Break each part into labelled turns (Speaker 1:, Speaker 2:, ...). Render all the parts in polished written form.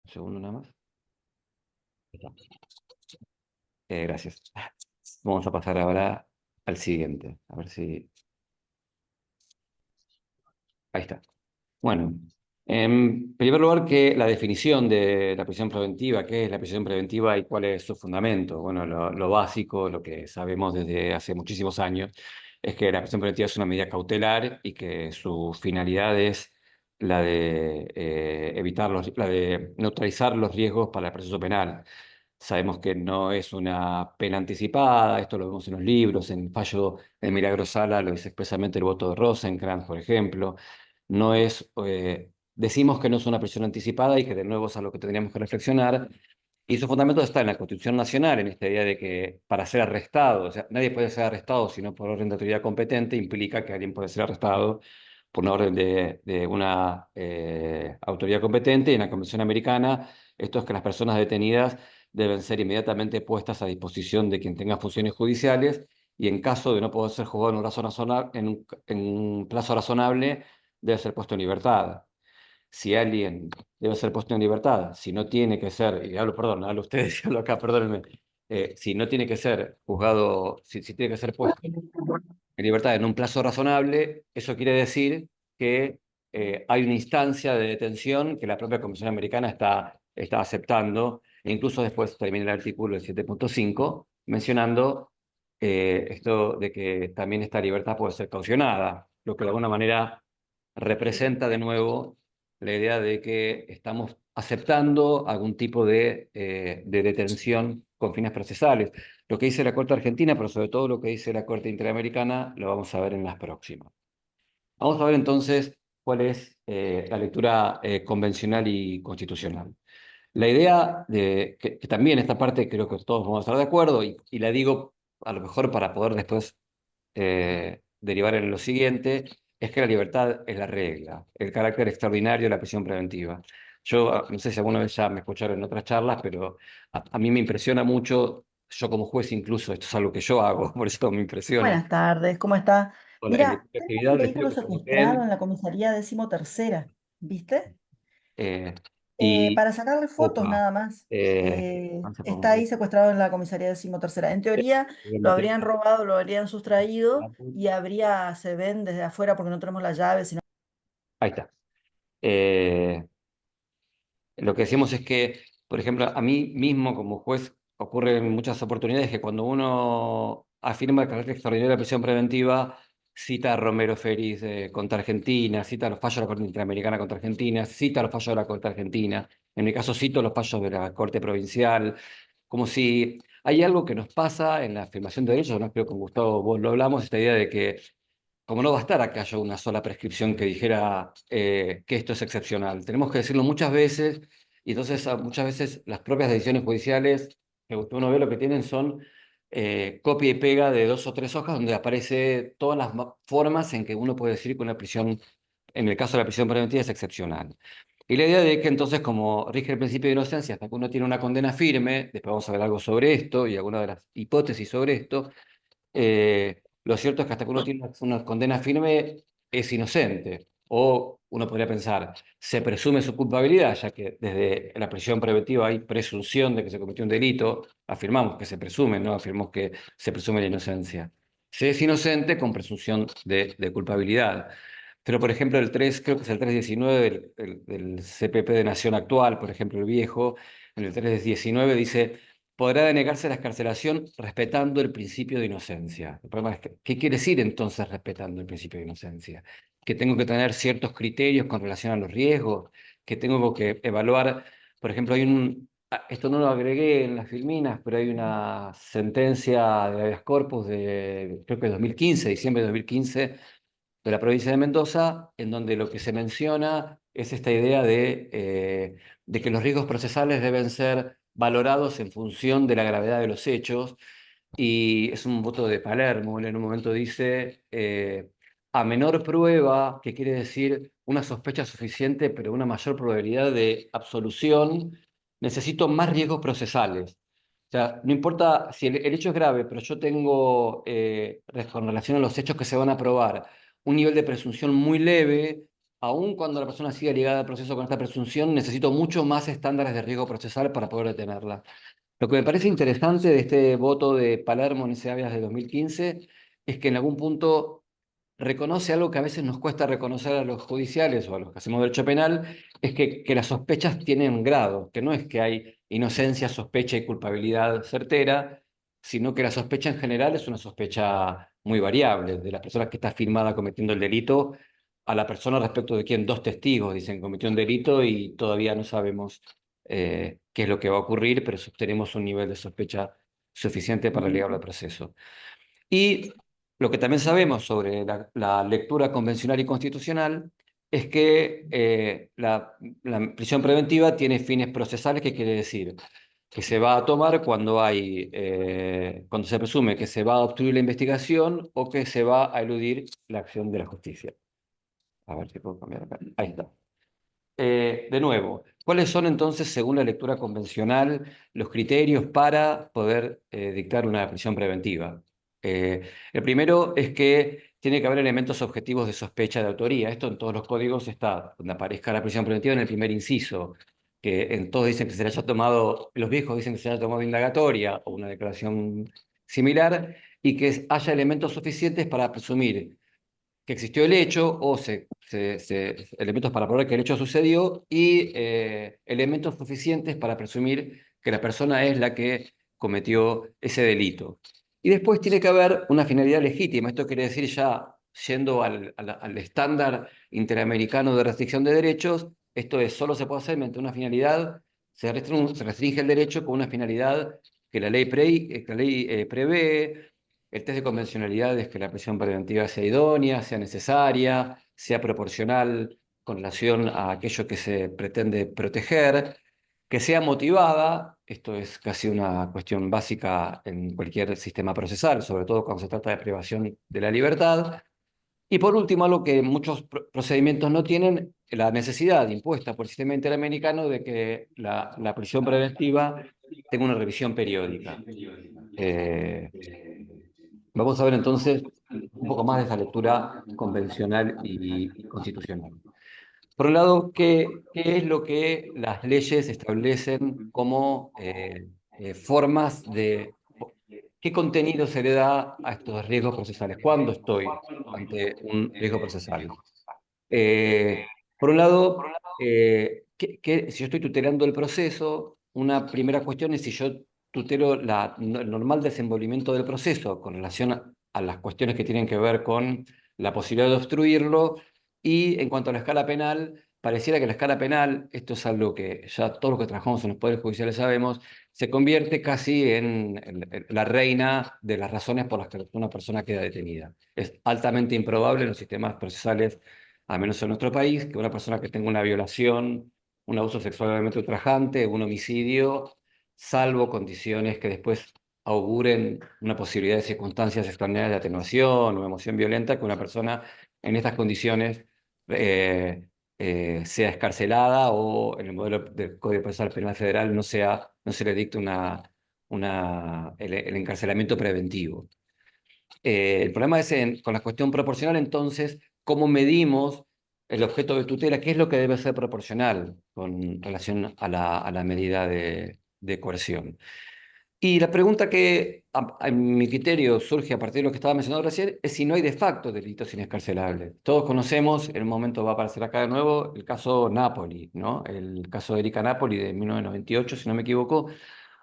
Speaker 1: Un segundo nada más. Gracias. Vamos a pasar ahora al siguiente. A ver si... Ahí está. Bueno, en primer lugar, que la definición de la prisión preventiva, ¿qué es la prisión preventiva y cuál es su fundamento? Bueno, lo básico, lo que sabemos desde hace muchísimos años, es que la prisión preventiva es una medida cautelar y que su finalidad es la de la de neutralizar los riesgos para el proceso penal. Sabemos que no es una pena anticipada, esto lo vemos en los libros, en el fallo de Milagro Sala lo dice expresamente el voto de Rosenkrantz, por ejemplo. No es, decimos que no es una prisión anticipada y que de nuevo es algo que tendríamos que reflexionar. Y su fundamento está en la Constitución Nacional, en esta idea de que para ser arrestado, o sea, nadie puede ser arrestado sino por orden de autoridad competente, implica que alguien puede ser arrestado por una orden de una autoridad competente. Y en la Convención Americana, esto es que las personas detenidas deben ser inmediatamente puestas a disposición de quien tenga funciones judiciales y en caso de no poder ser juzgado en un plazo razonable, debe ser puesto en libertad. Si alguien debe ser puesto en libertad, si no tiene que ser, y hablo, perdón, hablo ustedes, hablo acá, perdónenme, si no tiene que ser juzgado, si tiene que ser puesto en libertad en un plazo razonable, eso quiere decir que hay una instancia de detención que la propia Comisión Americana está aceptando, e incluso después termina el artículo 7.5 mencionando esto de que también esta libertad puede ser caucionada, lo que de alguna manera representa de nuevo la idea de que estamos aceptando algún tipo de detención con fines procesales. Lo que dice la Corte Argentina, pero sobre todo lo que dice la Corte Interamericana, lo vamos a ver en las próximas. Vamos a ver entonces cuál es la lectura convencional y constitucional. La idea de que también esta parte creo que todos vamos a estar de acuerdo y la digo a lo mejor para poder después derivar en lo siguiente, es que la libertad es la regla, el carácter extraordinario de la prisión preventiva. Yo no sé si alguna vez ya me escucharon en otras charlas, pero a mí me impresiona mucho, yo como juez incluso, esto es algo que yo hago, por eso me impresiona.
Speaker 2: Buenas tardes, ¿cómo está?
Speaker 1: Hola, en mi
Speaker 2: Mira, tengo un
Speaker 1: actividad les pido
Speaker 2: vehículo
Speaker 1: que se
Speaker 2: secuestrado en
Speaker 1: anoten.
Speaker 2: la comisaría 13ª, ¿viste?
Speaker 1: eh, y,
Speaker 2: Para sacarle fotos
Speaker 1: opa,
Speaker 2: nada más.
Speaker 1: vamos a
Speaker 2: Está
Speaker 1: poner,
Speaker 2: ahí secuestrado en la comisaría 13ª. En teoría
Speaker 1: voy a
Speaker 2: lo
Speaker 1: meter
Speaker 2: habrían robado, lo habrían sustraído
Speaker 1: ahí
Speaker 2: y se ven desde afuera porque no tenemos la llave, sino...
Speaker 1: está. Eh, Lo que decimos es que, por ejemplo, a mí mismo como juez ocurre en muchas oportunidades que cuando uno afirma el carácter extraordinario de la prisión preventiva, cita a Romero Félix contra Argentina, cita los fallos de la Corte Interamericana contra Argentina, cita los fallos de la Corte Argentina. En mi caso cito los fallos de la Corte Provincial, como si hay algo que nos pasa en la afirmación de derechos, no creo que con Gustavo vos lo hablamos, esta idea de que como no bastara que haya una sola prescripción que dijera que esto es excepcional. Tenemos que decirlo muchas veces y entonces muchas veces las propias decisiones judiciales que uno ve lo que tienen son copia y pega de dos o tres hojas donde aparece todas las formas en que uno puede decir que una prisión, en el caso de la prisión preventiva, es excepcional. Y la idea de que entonces, como rige el principio de inocencia, hasta que uno tiene una condena firme, después vamos a ver algo sobre esto y algunas de las hipótesis sobre esto, lo cierto es que hasta que uno tiene una condena firme es inocente. O uno podría pensar, se presume su culpabilidad, ya que desde la prisión preventiva hay presunción de que se cometió un delito. Afirmamos que se presume, no afirmamos que se presume la inocencia. Se es inocente con presunción de culpabilidad. Pero, por ejemplo, el 3 creo que es el 319 del CPP de Nación actual, por ejemplo, el viejo, en el 319 dice podrá denegarse la excarcelación respetando el principio de inocencia. El problema es que, ¿qué quiere decir entonces respetando el principio de inocencia? Que tengo que tener ciertos criterios con relación a los riesgos, que tengo que evaluar, por ejemplo, esto no lo agregué en las filminas, pero hay una sentencia de habeas corpus de, creo que 2015, diciembre de 2015, de la provincia de Mendoza, en donde lo que se menciona es esta idea de que los riesgos procesales deben ser valorados en función de la gravedad de los hechos, y es un voto de Palermo, él en un momento dice, a menor prueba, que quiere decir una sospecha suficiente, pero una mayor probabilidad de absolución, necesito más riesgos procesales. O sea, no importa si el hecho es grave, pero yo tengo, con relación a los hechos que se van a probar, un nivel de presunción muy leve, aun cuando la persona siga ligada al proceso con esta presunción, necesito mucho más estándares de riesgo procesal para poder detenerla. Lo que me parece interesante de este voto de Palermo en ese habeas de 2015 es que en algún punto reconoce algo que a veces nos cuesta reconocer a los judiciales o a los que hacemos derecho penal, es que las sospechas tienen grado, que no es que hay inocencia, sospecha y culpabilidad certera, sino que la sospecha en general es una sospecha muy variable, de la persona que está filmada cometiendo el delito a la persona respecto de quien dos testigos dicen cometió un delito y todavía no sabemos qué es lo que va a ocurrir, pero sostenemos un nivel de sospecha suficiente para ligarlo al proceso. Y lo que también sabemos sobre la lectura convencional y constitucional es que la prisión preventiva tiene fines procesales, que quiere decir que se va a tomar cuando cuando se presume que se va a obstruir la investigación o que se va a eludir la acción de la justicia. A ver si puedo cambiar acá. Ahí está. De nuevo, ¿cuáles son entonces, según la lectura convencional, los criterios para poder dictar una prisión preventiva? El primero es que tiene que haber elementos objetivos de sospecha de autoría. Esto en todos los códigos está, donde aparezca la prisión preventiva en el primer inciso, que en todos dicen que se le haya tomado, los viejos dicen que se haya tomado indagatoria o una declaración similar, y que haya elementos suficientes para presumir que existió el hecho o elementos para probar que el hecho sucedió y elementos suficientes para presumir que la persona es la que cometió ese delito. Y después tiene que haber una finalidad legítima. Esto quiere decir, ya yendo al estándar interamericano de restricción de derechos, esto es, solo se puede hacer mediante una finalidad, se restringe el derecho con una finalidad que la ley prevé. El test de convencionalidad es que la prisión preventiva sea idónea, sea necesaria, sea proporcional con relación a aquello que se pretende proteger, que sea motivada. Esto es casi una cuestión básica en cualquier sistema procesal, sobre todo cuando se trata de privación de la libertad. Y por último, algo que muchos procedimientos no tienen, la necesidad impuesta por el sistema interamericano de que la prisión preventiva tenga una revisión periódica. Eh, Vamos a ver entonces un poco más de esa lectura convencional y constitucional. Por un lado, ¿qué es lo que las leyes establecen como formas de... ¿Qué contenido se le da a estos riesgos procesales? ¿Cuándo estoy ante un riesgo procesal? Eh, por un lado, si yo estoy tutelando el proceso, una primera cuestión es si yo tutelo el normal desenvolvimiento del proceso con relación a las cuestiones que tienen que ver con la posibilidad de obstruirlo. Y en cuanto a la escala penal, pareciera que la escala penal, esto es algo que ya todos los que trabajamos en los poderes judiciales sabemos, se convierte casi en la reina de las razones por las que una persona queda detenida. Es altamente improbable en los sistemas procesales, al menos en nuestro país, que una persona que tenga una violación, un abuso sexualmente ultrajante, un homicidio, salvo condiciones que después auguren una posibilidad de circunstancias extraordinarias de atenuación o emoción violenta, que una persona en estas condiciones sea escarcelada o en el modelo del Código Procesal Penal Federal no se le dicte el encarcelamiento preventivo. El problema es con la cuestión proporcional, entonces, ¿cómo medimos el objeto de tutela? ¿Qué es lo que debe ser proporcional con relación a la medida de coerción? Y la pregunta que, en mi criterio, surge a partir de lo que estaba mencionando recién, es si no hay de facto delitos inescarcelables. Todos conocemos, en un momento va a aparecer acá de nuevo, el caso Napoli, ¿no? El caso de Erika Napoli de 1998, si no me equivoco,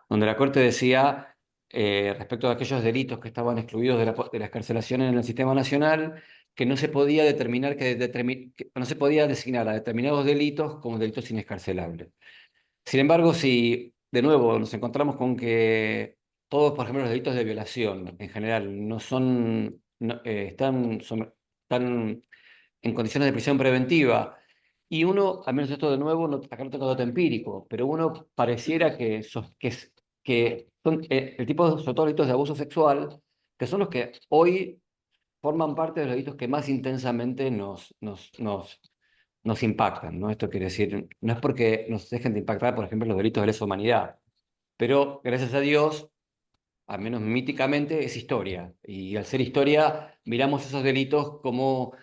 Speaker 1: donde la Corte decía, respecto a aquellos delitos que estaban excluidos de la excarcelación en el sistema nacional, que no se podía que no se podía designar a determinados delitos como delitos inescarcelables. Sin embargo, si de nuevo nos encontramos con que todos, por ejemplo, los delitos de violación en general no son, están en condiciones de prisión preventiva, y uno, al menos esto de nuevo, acá no tengo dato empírico, pero uno pareciera que son el tipo, sobre todo delitos de abuso sexual, que son los que hoy forman parte de los delitos que más intensamente nos impactan, ¿no? Esto quiere decir, no es porque nos dejen de impactar, por ejemplo, los delitos de lesa humanidad, pero gracias a Dios, al menos míticamente, es historia. Y al ser historia, miramos esos delitos como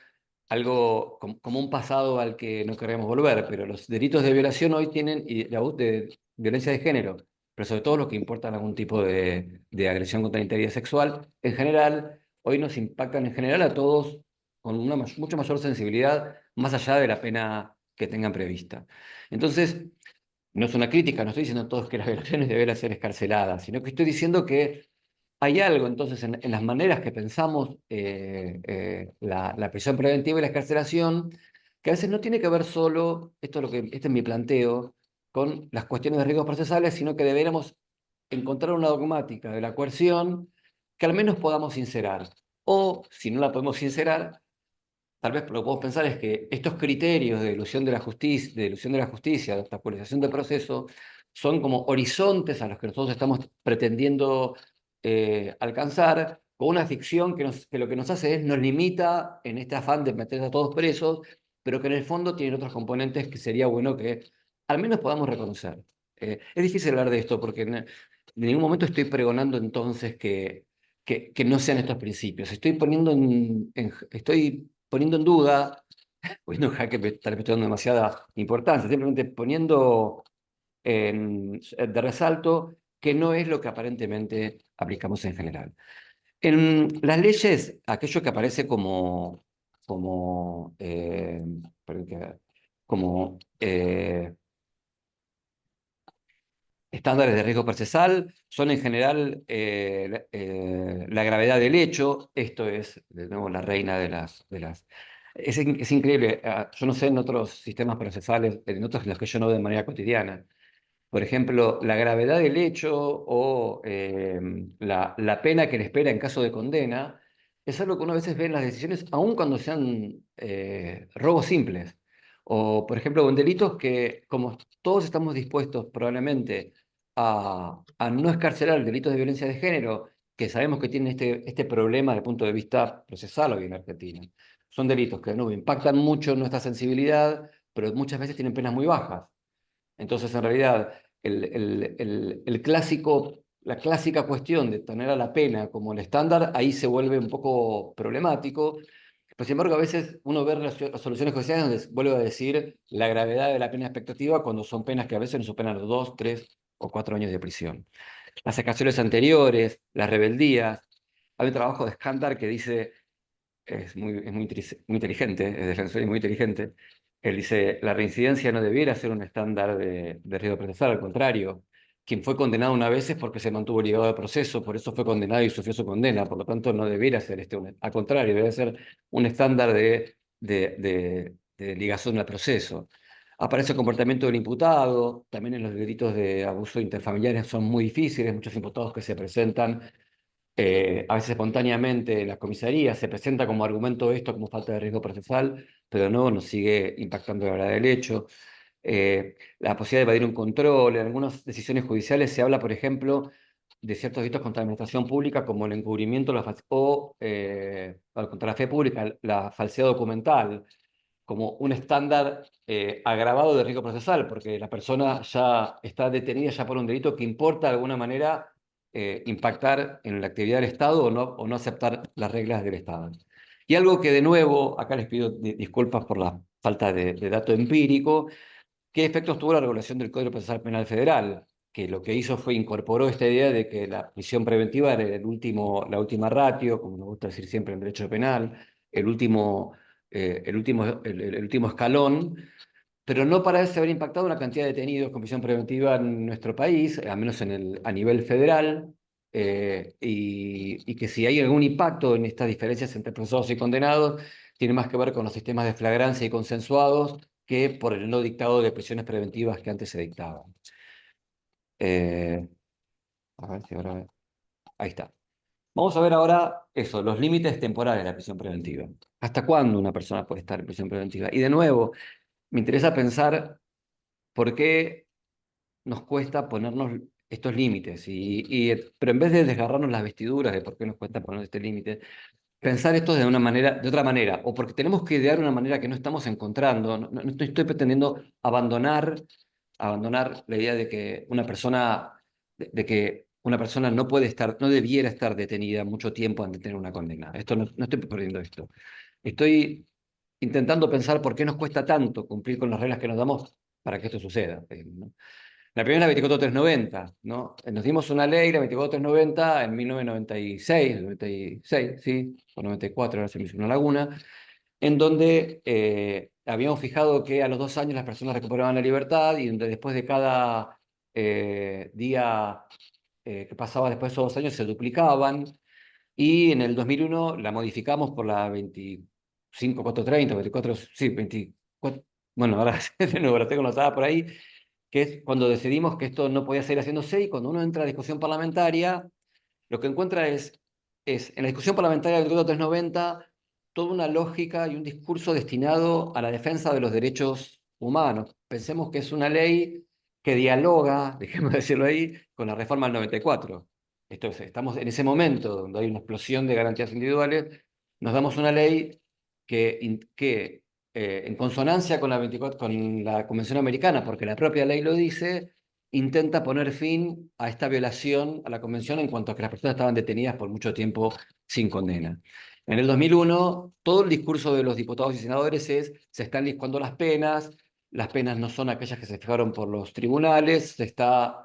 Speaker 1: como un pasado al que no queremos volver, pero los delitos de violación hoy tienen, y de violencia de género, pero sobre todo los que importan algún tipo de agresión contra la integridad sexual, en general, hoy nos impactan en general a todos con una mucho mayor sensibilidad, más allá de la pena que tengan prevista. Entonces, no es una crítica, no estoy diciendo a todos que las violaciones deben ser escarceladas, sino que estoy diciendo que hay algo entonces en las maneras que pensamos la prisión preventiva y la escarcelación, que a veces no tiene que ver solo, este es mi planteo, con las cuestiones de riesgos procesales, sino que deberíamos encontrar una dogmática de la coerción que al menos podamos sincerar. O, si no la podemos sincerar, tal vez lo que podemos pensar es que estos criterios de ilusión de la justicia, de obstaculización del proceso, son como horizontes a los que nosotros estamos pretendiendo alcanzar con una ficción que lo que nos hace es nos limita en este afán de meter a todos presos, pero que en el fondo tienen otros componentes que sería bueno que al menos podamos reconocer. Es difícil hablar de esto porque en ningún momento estoy pregonando entonces que no sean estos principios. Estoy poniendo en duda, poniendo en jaque, tal vez estoy dando demasiada importancia, simplemente poniendo de resalto que no es lo que aparentemente aplicamos en general. En las leyes, aquello que aparece como, perdón como estándares de riesgo procesal son en general la gravedad del hecho, esto es, de nuevo, la reina de las. Es increíble, yo no sé en otros sistemas procesales, en otros en los que yo no veo de manera cotidiana. Por ejemplo, la gravedad del hecho o la pena que le espera en caso de condena es algo que uno a veces ve en las decisiones, aun cuando sean robos simples. O, por ejemplo, en delitos que, como todos estamos dispuestos probablemente a no escarcelar delitos de violencia de género, que sabemos que tienen este problema desde el punto de vista procesal hoy en Argentina. Son delitos que no impactan mucho en nuestra sensibilidad, pero muchas veces tienen penas muy bajas. Entonces, en realidad, la clásica cuestión de tener a la pena como el estándar, ahí se vuelve un poco problemático. Pero, sin embargo, a veces uno ve las soluciones judiciales donde vuelve a decir la gravedad de la pena expectativa cuando son penas que a veces no superan los 2, 3 o 4 años de prisión. Las excarcelaciones anteriores, las rebeldías. Hay un trabajo de Skandar que dice muy inteligente, es defensor y muy inteligente. Él dice, la reincidencia no debiera ser un estándar de riesgo procesal, al contrario, quien fue condenado una vez es porque se mantuvo ligado al proceso, por eso fue condenado y sufrió su condena, por lo tanto no debiera ser al contrario, debe ser un estándar de ligación al proceso. Aparece el comportamiento del imputado, también en los delitos de abuso interfamiliares son muy difíciles, muchos imputados que se presentan a veces espontáneamente en las comisarías, se presenta como argumento esto como falta de riesgo procesal, pero no, nos sigue impactando la verdad del hecho. La posibilidad de evadir un control, en algunas decisiones judiciales se habla, por ejemplo, de ciertos delitos contra la administración pública como el encubrimiento contra la fe pública, la falsedad documental, como un estándar agravado de riesgo procesal, porque la persona ya está detenida ya por un delito que importa de alguna manera impactar en la actividad del Estado o no aceptar las reglas del Estado. Y algo que de nuevo, acá les pido disculpas por la falta de dato empírico, ¿qué efectos tuvo la regulación del Código Procesal Penal Federal? Que lo que hizo fue incorporó esta idea de que la prisión preventiva era la última ratio, como nos gusta decir siempre en derecho penal, el último, el último escalón, pero no parece haber impactado una cantidad de detenidos con prisión preventiva en nuestro país, al menos a nivel federal, y que si hay algún impacto en estas diferencias entre procesados y condenados, tiene más que ver con los sistemas de flagrancia y consensuados que por el no dictado de prisiones preventivas que antes se dictaban. Eh, a ver si ahora. Ahí está. Vamos a ver ahora eso, los límites temporales de la prisión preventiva. ¿Hasta cuándo una persona puede estar en prisión preventiva? Y de nuevo, me interesa pensar por qué nos cuesta ponernos estos límites. Pero en vez de desgarrarnos las vestiduras de por qué nos cuesta poner este límite, pensar esto de otra manera, o porque tenemos que idear una manera que no estamos encontrando. No estoy pretendiendo abandonar la idea de que de que una persona no puede estar, no debiera estar detenida mucho tiempo antes de tener una condena. No estoy perdiendo esto. Estoy intentando pensar por qué nos cuesta tanto cumplir con las reglas que nos damos para que esto suceda, ¿no? La primera es la 24390, ¿no? Nos dimos una ley, la 24390, en 1996, 96, sí, o 94, ahora se me hizo una laguna, en donde habíamos fijado que a los 2 años las personas recuperaban la libertad y donde después de cada día que pasaba después de esos 2 años se duplicaban. Y en el 2001 la modificamos por la 25430, 24, sí, 24, bueno, ahora de nuevo la tengo anotada por ahí, que es cuando decidimos que esto no podía seguir haciéndose y cuando uno entra a discusión parlamentaria, lo que encuentra es en la discusión parlamentaria del Decreto 390 toda una lógica y un discurso destinado a la defensa de los derechos humanos. Pensemos que es una ley que dialoga, dejemos de decirlo ahí, con la reforma del 94. Esto es, estamos en ese momento donde hay una explosión de garantías individuales, nos damos una ley que en consonancia con la 24, con la Convención Americana, porque la propia ley lo dice, intenta poner fin a esta violación a la Convención en cuanto a que las personas estaban detenidas por mucho tiempo sin condena. En el 2001, todo el discurso de los diputados y senadores es, se están licuando las penas no son aquellas que se fijaron por los tribunales, se está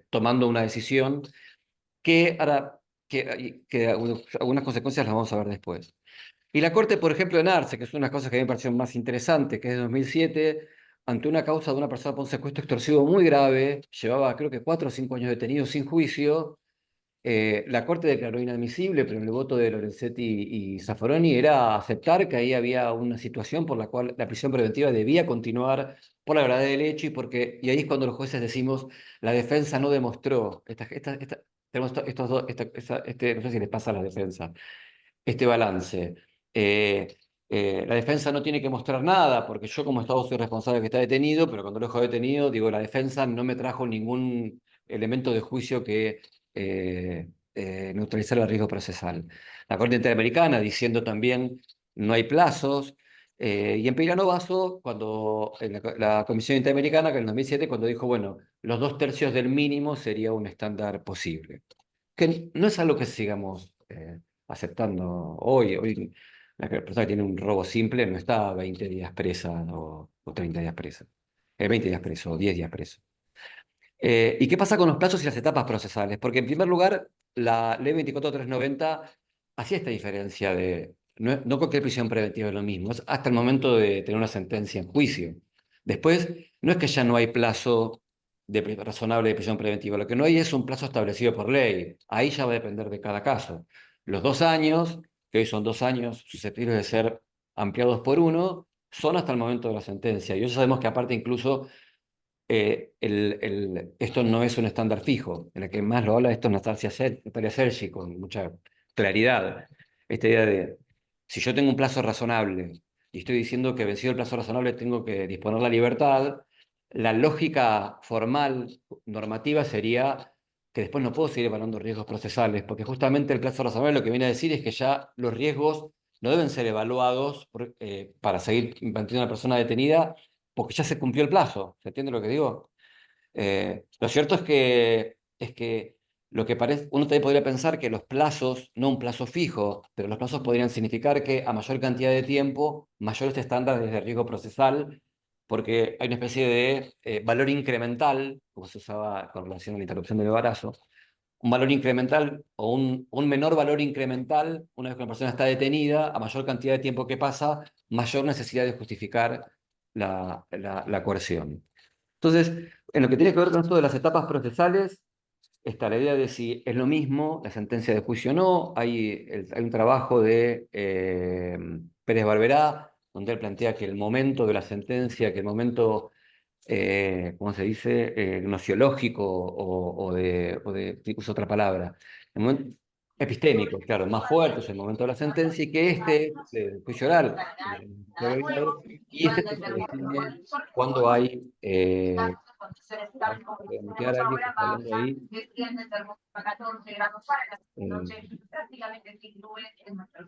Speaker 1: tomando una decisión que, hará, que algunas consecuencias las vamos a ver después. Y la Corte, por ejemplo, en Arce, que es una cosa que a mí me pareció más interesante, que es de 2007, ante una causa de una persona por un secuestro extorsivo muy grave, llevaba creo que 4 o 5 años detenido sin juicio, la Corte declaró inadmisible, pero el voto de Lorenzetti y Zaffaroni era aceptar que ahí había una situación por la cual la prisión preventiva debía continuar por la gravedad del hecho y ahí es cuando los jueces decimos, la defensa no demostró, tenemos estos dos, no sé si les pasa a la defensa, este balance. Eh, la defensa no tiene que mostrar nada, porque yo como Estado soy responsable de que está detenido, pero cuando lo dejo detenido, digo, la defensa no me trajo ningún elemento de juicio que neutralizara el riesgo procesal. La Corte Interamericana diciendo también no hay plazos. Y en Peirano Basso, cuando en la Comisión Interamericana, que en el 2007, cuando dijo, bueno, los 2/3 del mínimo sería un estándar posible. Que no es algo que sigamos aceptando hoy. Hoy la persona que tiene un robo simple no está 20 días presa o 30 días presa. 20 días preso o 10 días preso. ¿Y qué pasa con los plazos y las etapas procesales? Porque en primer lugar, la ley 24390 hacía esta diferencia de, no cualquier prisión preventiva es lo mismo, es hasta el momento de tener una sentencia en juicio. Después, no es que ya no hay plazo razonable de prisión preventiva, lo que no hay es un plazo establecido por ley. Ahí ya va a depender de cada caso. Los 2 años, que hoy son 2 años susceptibles de ser ampliados por uno, son hasta el momento de la sentencia. Y hoy ya sabemos que aparte incluso esto no es un estándar fijo. En el que más lo habla esto es Natalia Sergi con mucha claridad. Esta idea de, si yo tengo un plazo razonable y estoy diciendo que vencido el plazo razonable tengo que disponer la libertad, la lógica formal, normativa sería que después no puedo seguir evaluando riesgos procesales, porque justamente el plazo razonable lo que viene a decir es que ya los riesgos no deben ser evaluados para seguir manteniendo a una persona detenida porque ya se cumplió el plazo. ¿Se entiende lo que digo? Lo cierto es que lo que parece, uno también podría pensar que los plazos, no un plazo fijo, pero los plazos podrían significar que a mayor cantidad de tiempo, mayores estándares de riesgo procesal, porque hay una especie de valor incremental, como se usaba con relación a la interrupción del embarazo, un valor incremental o un menor valor incremental una vez que una persona está detenida, a mayor cantidad de tiempo que pasa, mayor necesidad de justificar la coerción. Entonces, en lo que tiene que ver con esto de las etapas procesales, está la idea de si es lo mismo la sentencia de juicio o no. Hay un trabajo de Pérez Barberá, donde él plantea que el momento de la sentencia, que el momento, ¿cómo se dice?, gnosiológico uso otra palabra, el momento epistémico, claro, más fuerte es el momento de la sentencia y que el juicio oral, y este es el que define cuando hay a ver, voy a mutear a alguien que está hablando ahí.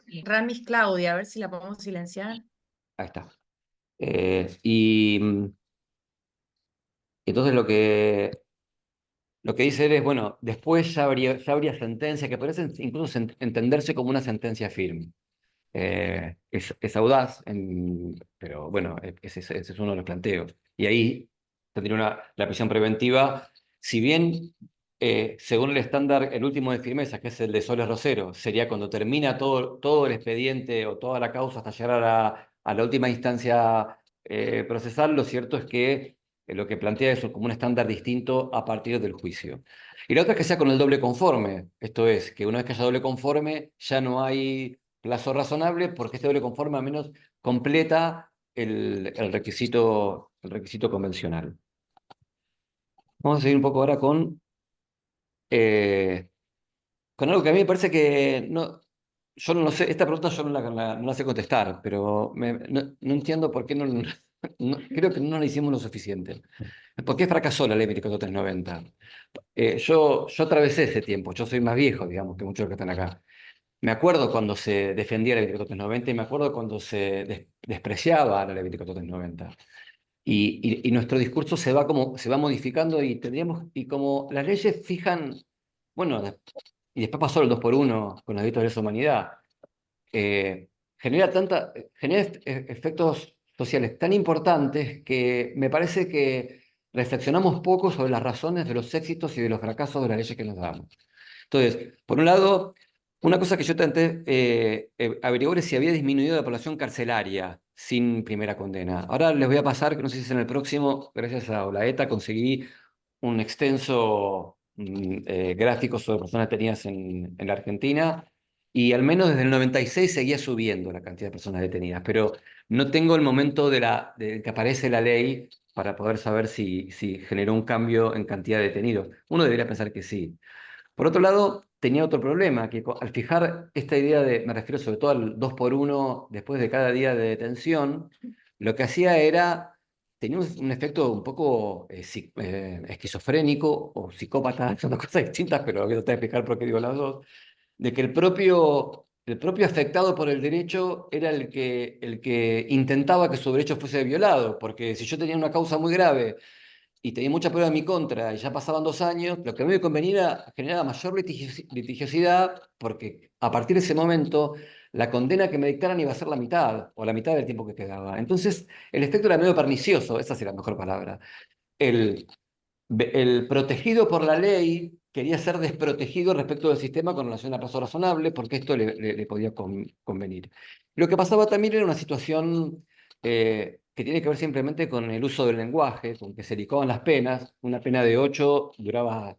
Speaker 1: Eh,
Speaker 3: Ramis Claudia, a ver si la podemos silenciar.
Speaker 1: ahí está. Y entonces lo que dice él es, bueno, después ya habría sentencia que parece incluso entenderse como una sentencia firme. es audaz, pero bueno, ese es uno de los planteos. Y ahí tendría la prisión preventiva, si bien según el estándar, el último de firmeza, que es el de Soles Rosero, sería cuando termina todo el expediente o toda la causa hasta llegar a la última instancia procesal, lo cierto es que lo que plantea es como un estándar distinto a partir del juicio. Y la otra es que sea con el doble conforme, esto es, que una vez que haya doble conforme ya no hay plazo razonable porque este doble conforme al menos completa el requisito convencional. Vamos a seguir un poco ahora eh, con algo que a mí me parece que no, yo no lo sé, esta pregunta yo no la sé contestar, pero no entiendo por qué creo que no la hicimos lo suficiente. ¿Por qué fracasó la ley 24.390? Yo atravesé ese tiempo, yo soy más viejo, digamos, que muchos de los que están acá. Me acuerdo cuando se defendía la ley 24.390 y me acuerdo cuando se despreciaba la ley 24.390. Y nuestro discurso se va modificando y como las leyes fijan, bueno, y después pasó el 2 por uno con los delitos de lesa humanidad, eh, genera efectos sociales tan importantes que me parece que reflexionamos poco sobre las razones de los éxitos y de los fracasos de las leyes que nos damos. Entonces, por un lado, una cosa que yo intenté averiguar es si había disminuido la población carcelaria sin primera condena. Ahora les voy a pasar, que no sé si es en el próximo, gracias a Olaeta conseguí un extenso gráfico sobre personas detenidas en la Argentina y al menos desde el 96 seguía subiendo la cantidad de personas detenidas, pero no tengo el momento de que aparece la ley para poder saber si generó un cambio en cantidad de detenidos. Uno debería pensar que sí. Por otro lado, tenía otro problema, que al fijar esta idea me refiero sobre todo al 2 por uno después de cada día de detención, lo que hacía era, tenía un efecto un poco esquizofrénico o psicópata, son dos cosas distintas, pero voy a tratar de explicar por qué digo las dos, de que el propio afectado por el derecho era el que intentaba que su derecho fuese violado, porque si yo tenía una causa muy grave y tenía mucha prueba en mi contra y ya pasaban 2 años, lo que a mí me convenía era generar mayor litigiosidad porque a partir de ese momento la condena que me dictaran iba a ser la mitad o la mitad del tiempo que quedaba. Entonces el efecto era medio pernicioso, esa sería la mejor palabra. El, el protegido por la ley quería ser desprotegido respecto del sistema con relación a plazo razonable porque esto le podía convenir. Lo que pasaba también era una situación que tiene que ver simplemente con el uso del lenguaje, con que se licuaban las penas. Una pena de 8 duraba,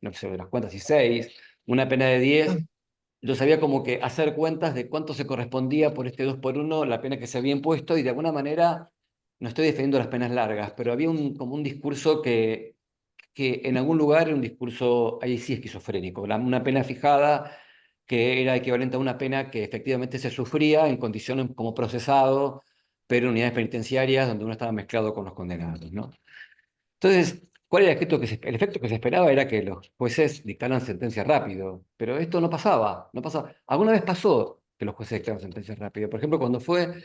Speaker 1: no sé, de las cuentas y 6. Una pena de 10, yo sabía como que hacer cuentas de cuánto se correspondía por este 2 por uno la pena que se había impuesto y de alguna manera, no estoy defendiendo las penas largas, pero había como un discurso que en algún lugar era un discurso ahí sí esquizofrénico, una pena fijada que era equivalente a una pena que efectivamente se sufría en condiciones como procesado, pero en unidades penitenciarias donde uno estaba mezclado con los condenados, ¿no? Entonces, ¿cuál era el efecto que se esperaba? Era que los jueces dictaran sentencias rápido, pero esto no pasaba, no pasaba. Alguna vez pasó que los jueces dictaran sentencias rápido. Por ejemplo, cuando fue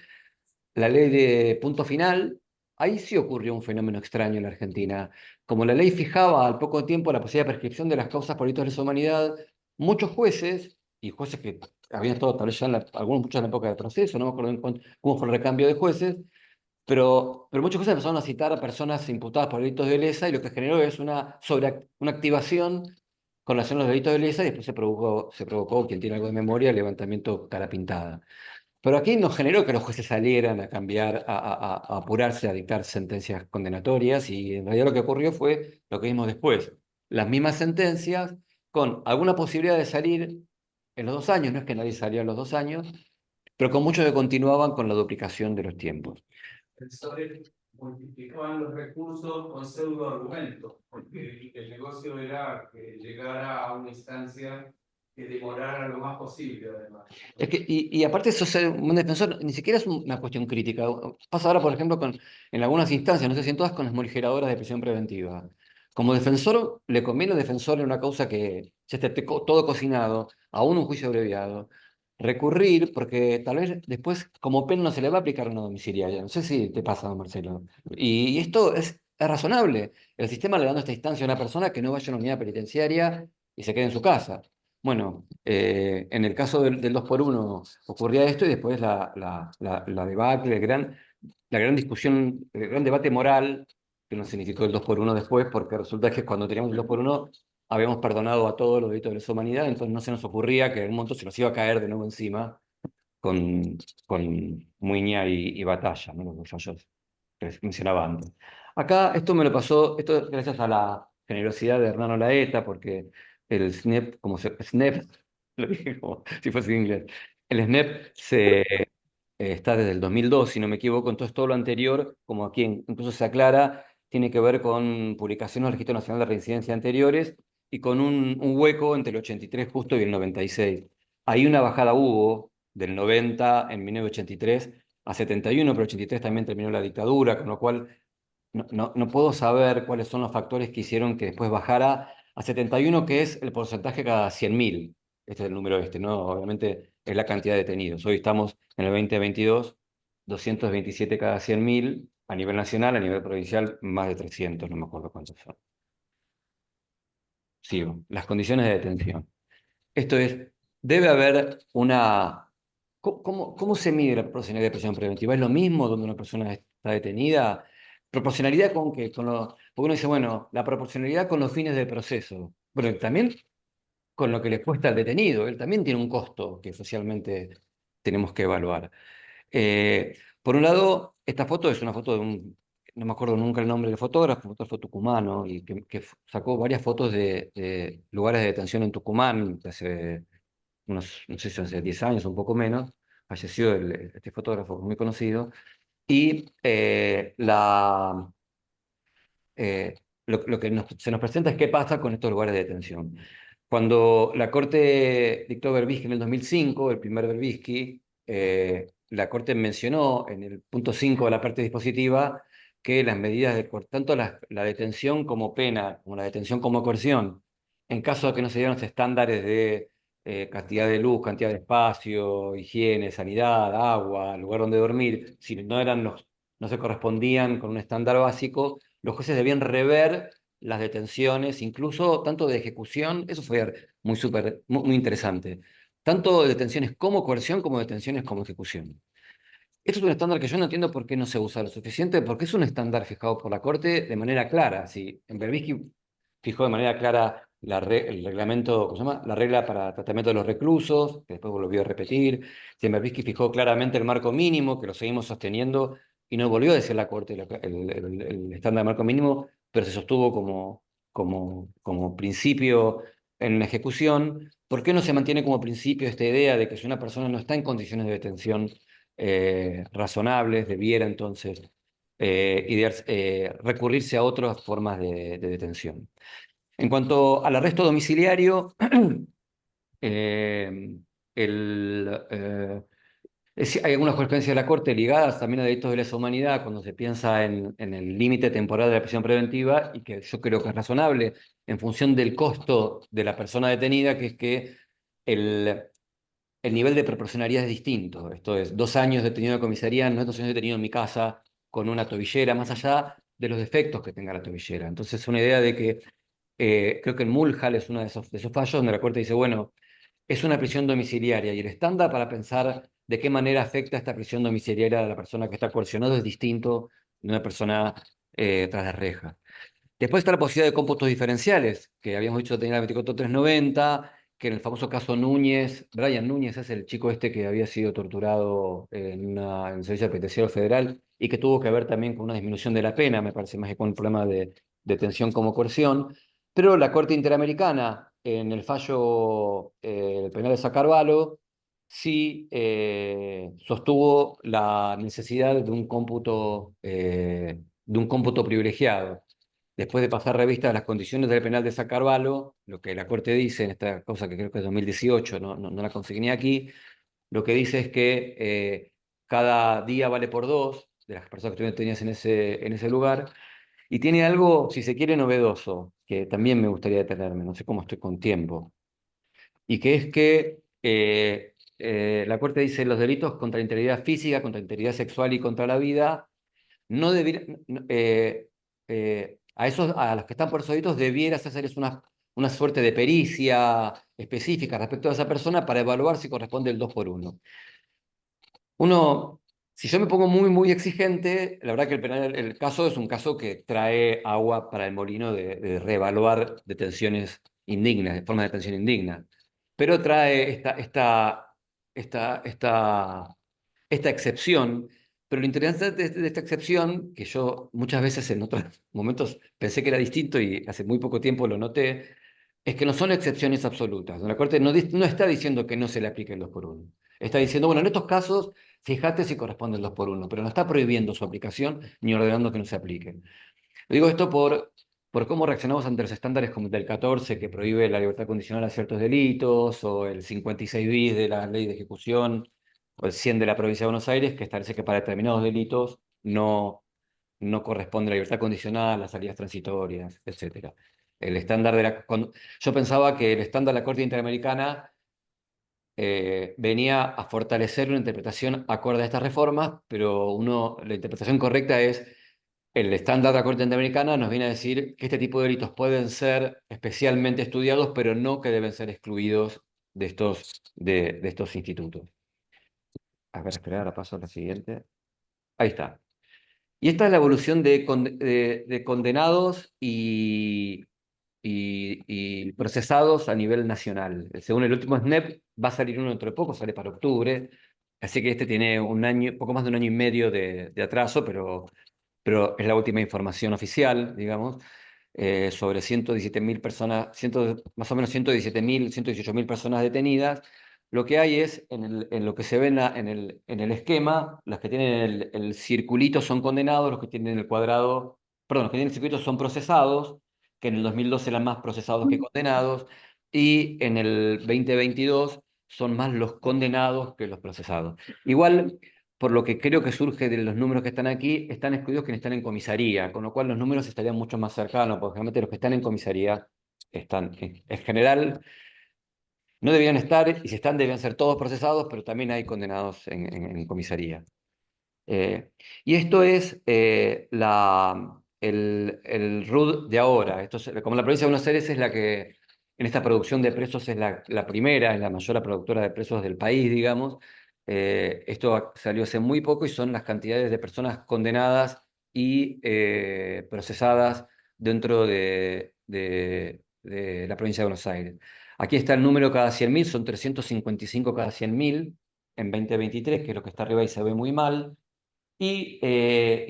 Speaker 1: la ley de punto final, ahí sí ocurrió un fenómeno extraño en la Argentina. Como la ley fijaba al poco tiempo la posibilidad de prescripción de las causas por delitos de lesa humanidad, muchos jueces, y jueces que habían estado tal vez ya algunos muchos en la época del proceso, no me acuerdo cómo fue el recambio de jueces, pero muchas cosas empezaron a citar a personas imputadas por delitos de lesa y lo que generó es una activación con relación a los delitos de lesa y después se provocó, quien tiene algo de memoria, el levantamiento cara pintada. Pero aquí nos generó que los jueces salieran a cambiar, a apurarse a dictar sentencias condenatorias y en realidad lo que ocurrió fue lo que vimos después. Las mismas sentencias con alguna posibilidad de salir en los 2 años, no es que nadie salió en los 2 años, pero con muchos que continuaban con la duplicación de los tiempos.
Speaker 4: Profesores multiplicaban los recursos con pseudo argumentos, porque el negocio era que llegara a una instancia que demorara lo más posible, además.
Speaker 1: Y aparte eso ser un defensor ni siquiera es una cuestión crítica. Pasa ahora, por ejemplo, en algunas instancias, no sé si en todas, con las morigeradoras de prisión preventiva. Como defensor, le conviene al defensor en una causa que ya esté todo cocinado, aún un juicio abreviado, recurrir, porque tal vez después, como pena, no se le va a aplicar una domiciliaria. No sé si te pasa, don Marcelo. Y esto es razonable. El sistema le da esta instancia a una persona que no vaya a una unidad penitenciaria y se quede en su casa. Bueno, en el caso del 2x1 ocurría esto y después la debacle, la gran discusión, el gran debate moral que nos significó el 2x1 después, porque resulta que cuando teníamos el 2x1 habíamos perdonado a todos los delitos de lesa humanidad, entonces no se nos ocurría que en un momento se nos iba a caer de nuevo encima con, con Muiña y Batalla, ¿no? Los fallos que mencionaba antes. Acá esto me lo pasó, esto gracias a la generosidad de Hernán Olaeta, porque el SNEP, SNEP, lo dije como si fuese en inglés, el SNEP está desde el 2002, si no me equivoco, entonces todo lo anterior, como aquí incluso se aclara, tiene que ver con publicaciones del Registro Nacional de Reincidencia anteriores y con un hueco entre el 83 justo y el 96. Ahí una bajada hubo del 90 en 1983 a 71, pero 83 también terminó la dictadura, con lo cual no puedo saber cuáles son los factores que hicieron que después bajara a 71, que es el porcentaje cada 100.000. Este es el número ¿no? Obviamente es la cantidad de detenidos. Hoy estamos en el 2022, 227 cada 100.000, a nivel nacional, a nivel provincial, más de 300, no me acuerdo cuántos son. Sigo. Las condiciones de detención. Esto es, debe haber una... ¿Cómo se mide la proporcionalidad de prisión preventiva? ¿Es lo mismo donde una persona está detenida? ¿Proporcionalidad con qué? Porque uno dice, bueno, la proporcionalidad con los fines del proceso. Bueno, también con lo que le cuesta al detenido. Él también tiene un costo que socialmente tenemos que evaluar. Por un lado, esta foto es una foto de no me acuerdo nunca el nombre del fotógrafo tucumano, y que sacó varias fotos de lugares de detención en Tucumán, hace unos, no sé si hace 10 años, un poco menos, falleció este fotógrafo muy conocido, y eh, lo que se nos presenta es qué pasa con estos lugares de detención. Cuando la Corte dictó Berbisky en el 2005, el primer Berbisky, la Corte mencionó en el punto 5 de la parte dispositiva que las medidas tanto la detención como pena, como la detención como coerción, en caso de que no se dieran los estándares de cantidad de luz, cantidad de espacio, higiene, sanidad, agua, lugar donde dormir, si no se correspondían con un estándar básico, los jueces debían rever las detenciones, incluso tanto de ejecución, eso fue muy interesante, tanto de detenciones como coerción como detenciones como ejecución. Esto es un estándar que yo no entiendo por qué no se usa lo suficiente, porque es un estándar fijado por la Corte de manera clara. Si en Berbisky fijó de manera clara el reglamento, ¿cómo se llama? La regla para tratamiento de los reclusos, que después volvió a repetir. Si en Berbisky fijó claramente el marco mínimo, que lo seguimos sosteniendo, y no volvió a decir la Corte el estándar de marco mínimo, pero se sostuvo como principio en la ejecución. ¿Por qué no se mantiene como principio esta idea de que si una persona no está en condiciones de detención razonables, debiera entonces recurrirse a otras formas de detención? En cuanto al arresto domiciliario, eh, el, eh, hay algunas jurisprudencias de la Corte ligadas también a delitos de lesa humanidad cuando se piensa en el límite temporal de la prisión preventiva, y que yo creo que es razonable en función del costo de la persona detenida, que es que el, el nivel de proporcionalidad es distinto. Esto es, 2 años detenido en comisaría, no es 2 años detenido en mi casa con una tobillera, más allá de los defectos que tenga la tobillera. Entonces, una idea de que creo que el Mulhall es uno de esos fallos donde la Corte dice, bueno, es una prisión domiciliaria y el estándar para pensar de qué manera afecta esta prisión domiciliaria a la persona que está coercionada es distinto de una persona tras de rejas. Después está la posibilidad de cómputos diferenciales, que habíamos dicho tenía la 24390, que en el famoso caso Núñez, Brian Núñez es el chico este que había sido torturado en el Servicio Penitenciario Federal y que tuvo que ver también con una disminución de la pena, me parece más que con el problema de detención como coerción. Pero la Corte Interamericana, en el fallo penal de Sacarvalho, sí sostuvo la necesidad de un cómputo privilegiado. Después de pasar revista a las condiciones del penal de Sacarvalho, lo que la Corte dice en esta cosa que creo que es 2018, no la conseguí aquí, lo que dice es que cada día vale por dos de las personas que tú tenías en ese lugar, y tiene algo, si se quiere, novedoso, que también me gustaría detenerme, no sé cómo estoy con tiempo, y que es que la Corte dice los delitos contra la integridad física, contra la integridad sexual y contra la vida a los que están por esos delitos debieras hacerles una suerte de pericia específica respecto a esa persona para evaluar si corresponde el 2 por 1. Si yo me pongo muy exigente, la verdad que el caso es un caso que trae agua para el molino de reevaluar detenciones indignas, de formas de detención indignas. Pero trae esta excepción. Pero lo interesante de esta excepción, que yo muchas veces en otros momentos pensé que era distinto y hace muy poco tiempo lo noté, es que no son excepciones absolutas. La Corte no está diciendo que no se le aplique el 2 por 1. Está diciendo, bueno, en estos casos, fíjate si corresponde el 2 por 1, pero no está prohibiendo su aplicación ni ordenando que no se aplique. Digo esto por cómo reaccionamos ante los estándares como el del 14, que prohíbe la libertad condicional a ciertos delitos, o el 56 bis de la ley de ejecución, o el 100 de la provincia de Buenos Aires, que establece que para determinados delitos no corresponde la libertad condicional, las salidas transitorias, etc. El estándar yo pensaba que el estándar de la Corte Interamericana venía a fortalecer una interpretación acorde a estas reformas, pero la interpretación correcta es el estándar de la Corte Interamericana nos viene a decir que este tipo de delitos pueden ser especialmente estudiados, pero no que deben ser excluidos de estos institutos. A ver, esperar, ahora paso a la siguiente. Ahí está. Y esta es la evolución de condenados y procesados a nivel nacional. Según el último SNEP, va a salir uno dentro de poco, sale para octubre, así que este tiene poco más de un año y medio de atraso, pero es la última información oficial, digamos, sobre 117.000 personas, más o menos 117.000, 118.000 personas detenidas. Lo que hay es, en lo que se ve en el esquema, los que tienen el circulito son condenados, los que tienen el cuadrado, perdón, los que tienen el circulito son procesados, que en el 2012 eran más procesados que condenados, y en el 2022 son más los condenados que los procesados. Igual, por lo que creo que surge de los números que están aquí, están excluidos quienes están en comisaría, con lo cual los números estarían mucho más cercanos, porque realmente los que están en comisaría están, en general, no deberían estar, y si están, debían ser todos procesados, pero también hay condenados en comisaría. Eh, y esto es el RUD de ahora. Como la provincia de Buenos Aires es la que, en esta producción de presos, es la primera, es la mayor productora de presos del país, digamos. Esto salió hace muy poco y son las cantidades de personas condenadas y procesadas dentro de la provincia de Buenos Aires. Aquí está el número cada 100.000, son 355 cada 100.000 en 2023, que es lo que está arriba y se ve muy mal. Y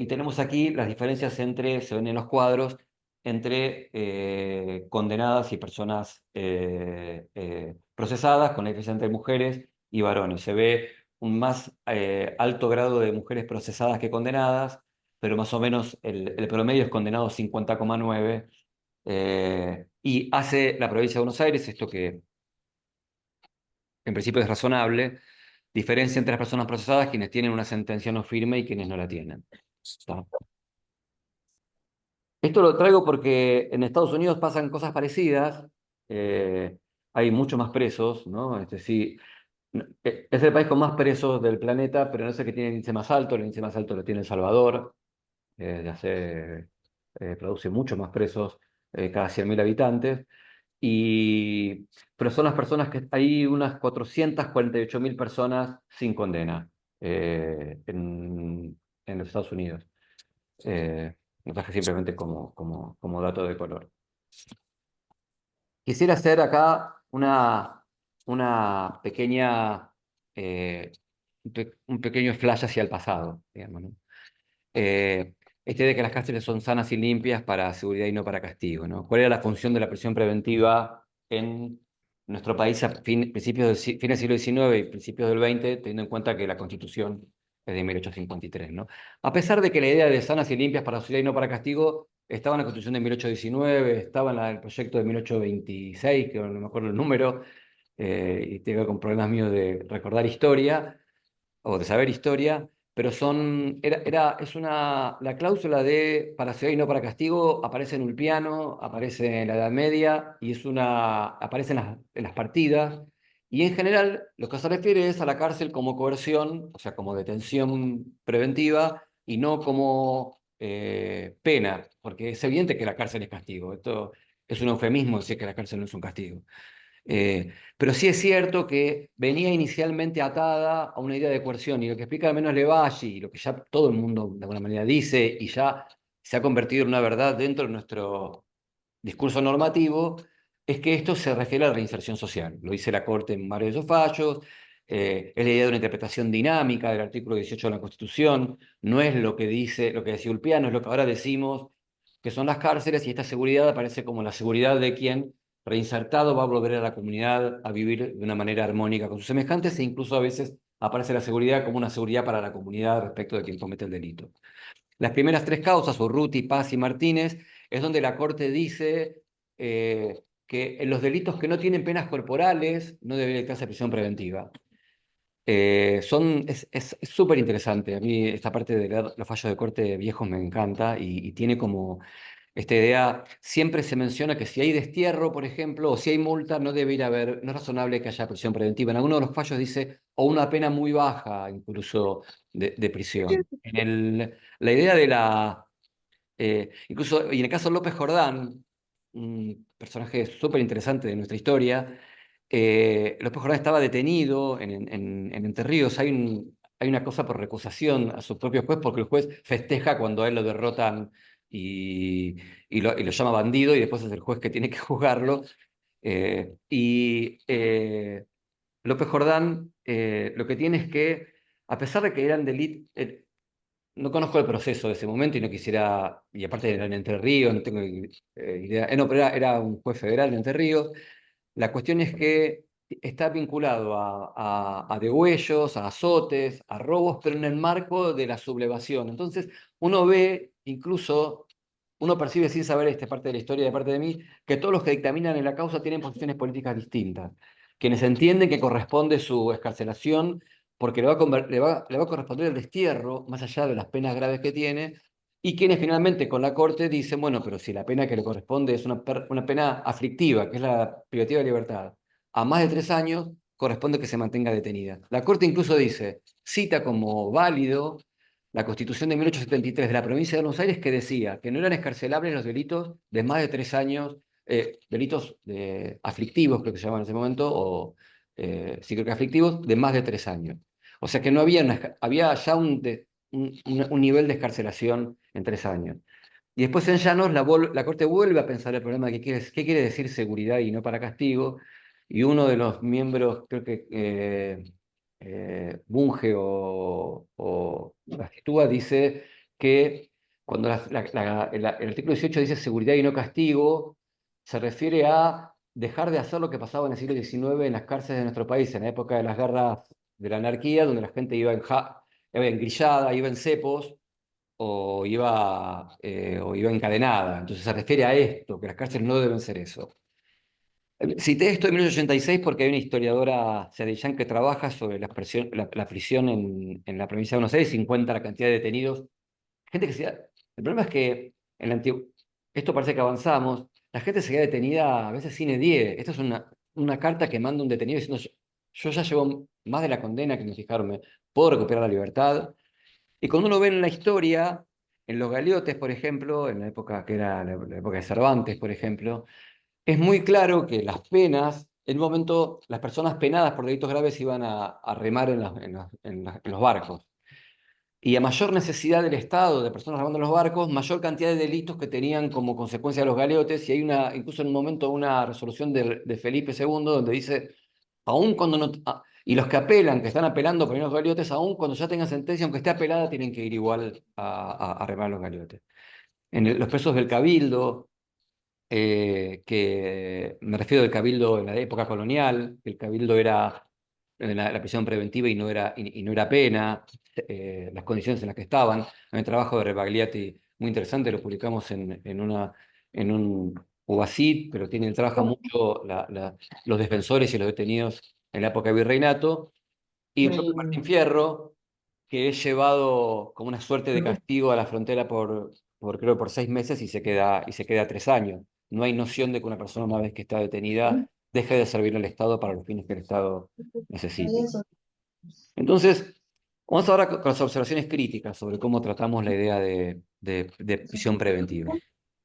Speaker 1: tenemos aquí las diferencias se ven en los cuadros, entre condenadas y personas procesadas, con la diferencia entre mujeres y varones. Se ve un más alto grado de mujeres procesadas que condenadas, pero más o menos el promedio es condenado 50,9. Y hace la provincia de Buenos Aires, esto que en principio es razonable, diferencia entre las personas procesadas, quienes tienen una sentencia no firme y quienes no la tienen. ¿Está? Esto lo traigo porque en Estados Unidos pasan cosas parecidas. Hay muchos más presos, ¿no? Sí, es el país con más presos del planeta, pero no es el que tiene el índice más alto. El índice más alto lo tiene El Salvador. Produce mucho más presos cada 100.000 habitantes. Pero son las personas hay unas 448.000 personas sin condena en los Estados Unidos. Lo traje simplemente como dato de color. Quisiera hacer acá una pequeña, un pequeño flash hacia el pasado, digamos, ¿no? Este de que las cárceles son sanas y limpias para seguridad y no para castigo, ¿no? ¿Cuál era la función de la prisión preventiva en nuestro país a fines del siglo XIX y principios del XX, teniendo en cuenta que la Constitución es de 1853, ¿no? A pesar de que la idea de sanas y limpias para seguridad y no para castigo estaba en la Constitución de 1819, estaba en el proyecto de 1826, que no me acuerdo el número, y tengo con problemas míos de recordar historia o de saber historia, pero la cláusula de para seguridad y no para castigo aparece en Ulpiano, aparece en la Edad Media y aparece en las partidas. Y en general lo que se refiere es a la cárcel como coerción, o sea, como detención preventiva y no como pena, porque es evidente que la cárcel es castigo. Esto es un eufemismo decir que la cárcel no es un castigo. Pero sí es cierto que venía inicialmente atada a una idea de coerción, y lo que explica al menos Levalli, y lo que ya todo el mundo de alguna manera dice, y ya se ha convertido en una verdad dentro de nuestro discurso normativo, es que esto se refiere a la reinserción social. Lo dice la Corte en varios de esos fallos, es la idea de una interpretación dinámica del artículo 18 de la Constitución, no es lo que dice, lo que decía Ulpiano, es lo que ahora decimos que son las cárceles, y esta seguridad aparece como la seguridad de quien reinsertado va a volver a la comunidad a vivir de una manera armónica con sus semejantes, e incluso a veces aparece la seguridad como una seguridad para la comunidad respecto de quien comete el delito. Las primeras tres causas, Urruti, Paz y Martínez, es donde la Corte dice que en los delitos que no tienen penas corporales no debería dictarse prisión preventiva. Es súper interesante. A mí esta parte de leer los fallos de corte viejos me encanta, y tiene como esta idea, siempre se menciona que si hay destierro, por ejemplo, o si hay multa, no debería haber, no es razonable que haya prisión preventiva. En algunos de los fallos dice, o una pena muy baja incluso de prisión. La idea de la incluso, y en el caso de López Jordán, un personaje súper interesante de nuestra historia, López Jordán estaba detenido en Entre Ríos. Hay una cosa por recusación a su propio juez, porque el juez festeja cuando a él lo derrotan y, y lo llama bandido, y después es el juez que tiene que juzgarlo. López Jordán lo que tiene es que, a pesar de que eran delitos, no conozco el proceso de ese momento y no quisiera, y aparte era en Entre Ríos, no tengo idea, no, pero era un juez federal de Entre Ríos. La cuestión es que está vinculado a degüellos, a azotes, a robos, pero en el marco de la sublevación. Entonces, uno ve, incluso, uno percibe sin saber esta parte de la historia de parte de mí, que todos los que dictaminan en la causa tienen posiciones políticas distintas. Quienes entienden que corresponde su excarcelación porque le va a corresponder el destierro, más allá de las penas graves que tiene, y quienes finalmente con la Corte dicen, bueno, pero si la pena que le corresponde es una pena aflictiva, que es la privativa de libertad, a más de 3 años, corresponde que se mantenga detenida. La Corte incluso dice, cita como válido la Constitución de 1873 de la provincia de Buenos Aires, que decía que no eran excarcelables los delitos de más de 3 años, delitos aflictivos, creo que se llamaban en ese momento, o sí creo que aflictivos, de más de 3 años. O sea que no había ya un nivel de excarcelación en 3 años. Y después en Llanos la Corte vuelve a pensar el problema de qué quiere decir seguridad y no para castigo, y uno de los miembros, creo que Bunge o Gastitúa, dice que cuando el artículo 18 dice seguridad y no castigo, se refiere a dejar de hacer lo que pasaba en el siglo XIX en las cárceles de nuestro país, en la época de las guerras de la anarquía, donde la gente iba engrillada, iba en cepos, o iba encadenada. Entonces se refiere a esto, que las cárceles no deben ser eso. Cité esto en 1986 porque hay una historiadora, Sedellán, que trabaja sobre la prisión en la provincia de Buenos Aires, 50 la cantidad de detenidos. Gente que se... El problema es que en la esto parece que avanzamos, la gente se queda detenida a veces sine die. Esta es una carta que manda un detenido diciendo, yo ya llevo más de la condena que me fijaron, puedo recuperar la libertad. Y cuando uno ve en la historia, en los galeotes, por ejemplo, en la época que era la época de Cervantes, por ejemplo, es muy claro que las penas, en un momento, las personas penadas por delitos graves iban a remar en los barcos. Y a mayor necesidad del Estado de personas remando en los barcos, mayor cantidad de delitos que tenían como consecuencia los galeotes. Y hay incluso en un momento una resolución de Felipe II donde dice, aun cuando no... y los que apelan, que están apelando por los galeotes, aun cuando ya tengan sentencia, aunque esté apelada, tienen que ir igual a remar los galeotes. Los presos del Cabildo, que me refiero al Cabildo en la época colonial, el Cabildo era la prisión preventiva y no era pena, las condiciones en las que estaban. Hay un trabajo de Rebagliati muy interesante, lo publicamos en un UBACIT, pero trabaja mucho los defensores y los detenidos en la época de virreinato, y el propio Martín Fierro, que es llevado como una suerte de castigo a la frontera creo, por 6 meses, y se queda 3 años. No hay noción de que una persona, una vez que está detenida, deje de servir al Estado para los fines que el Estado necesite. Entonces, vamos ahora con las observaciones críticas sobre cómo tratamos la idea de prisión preventiva.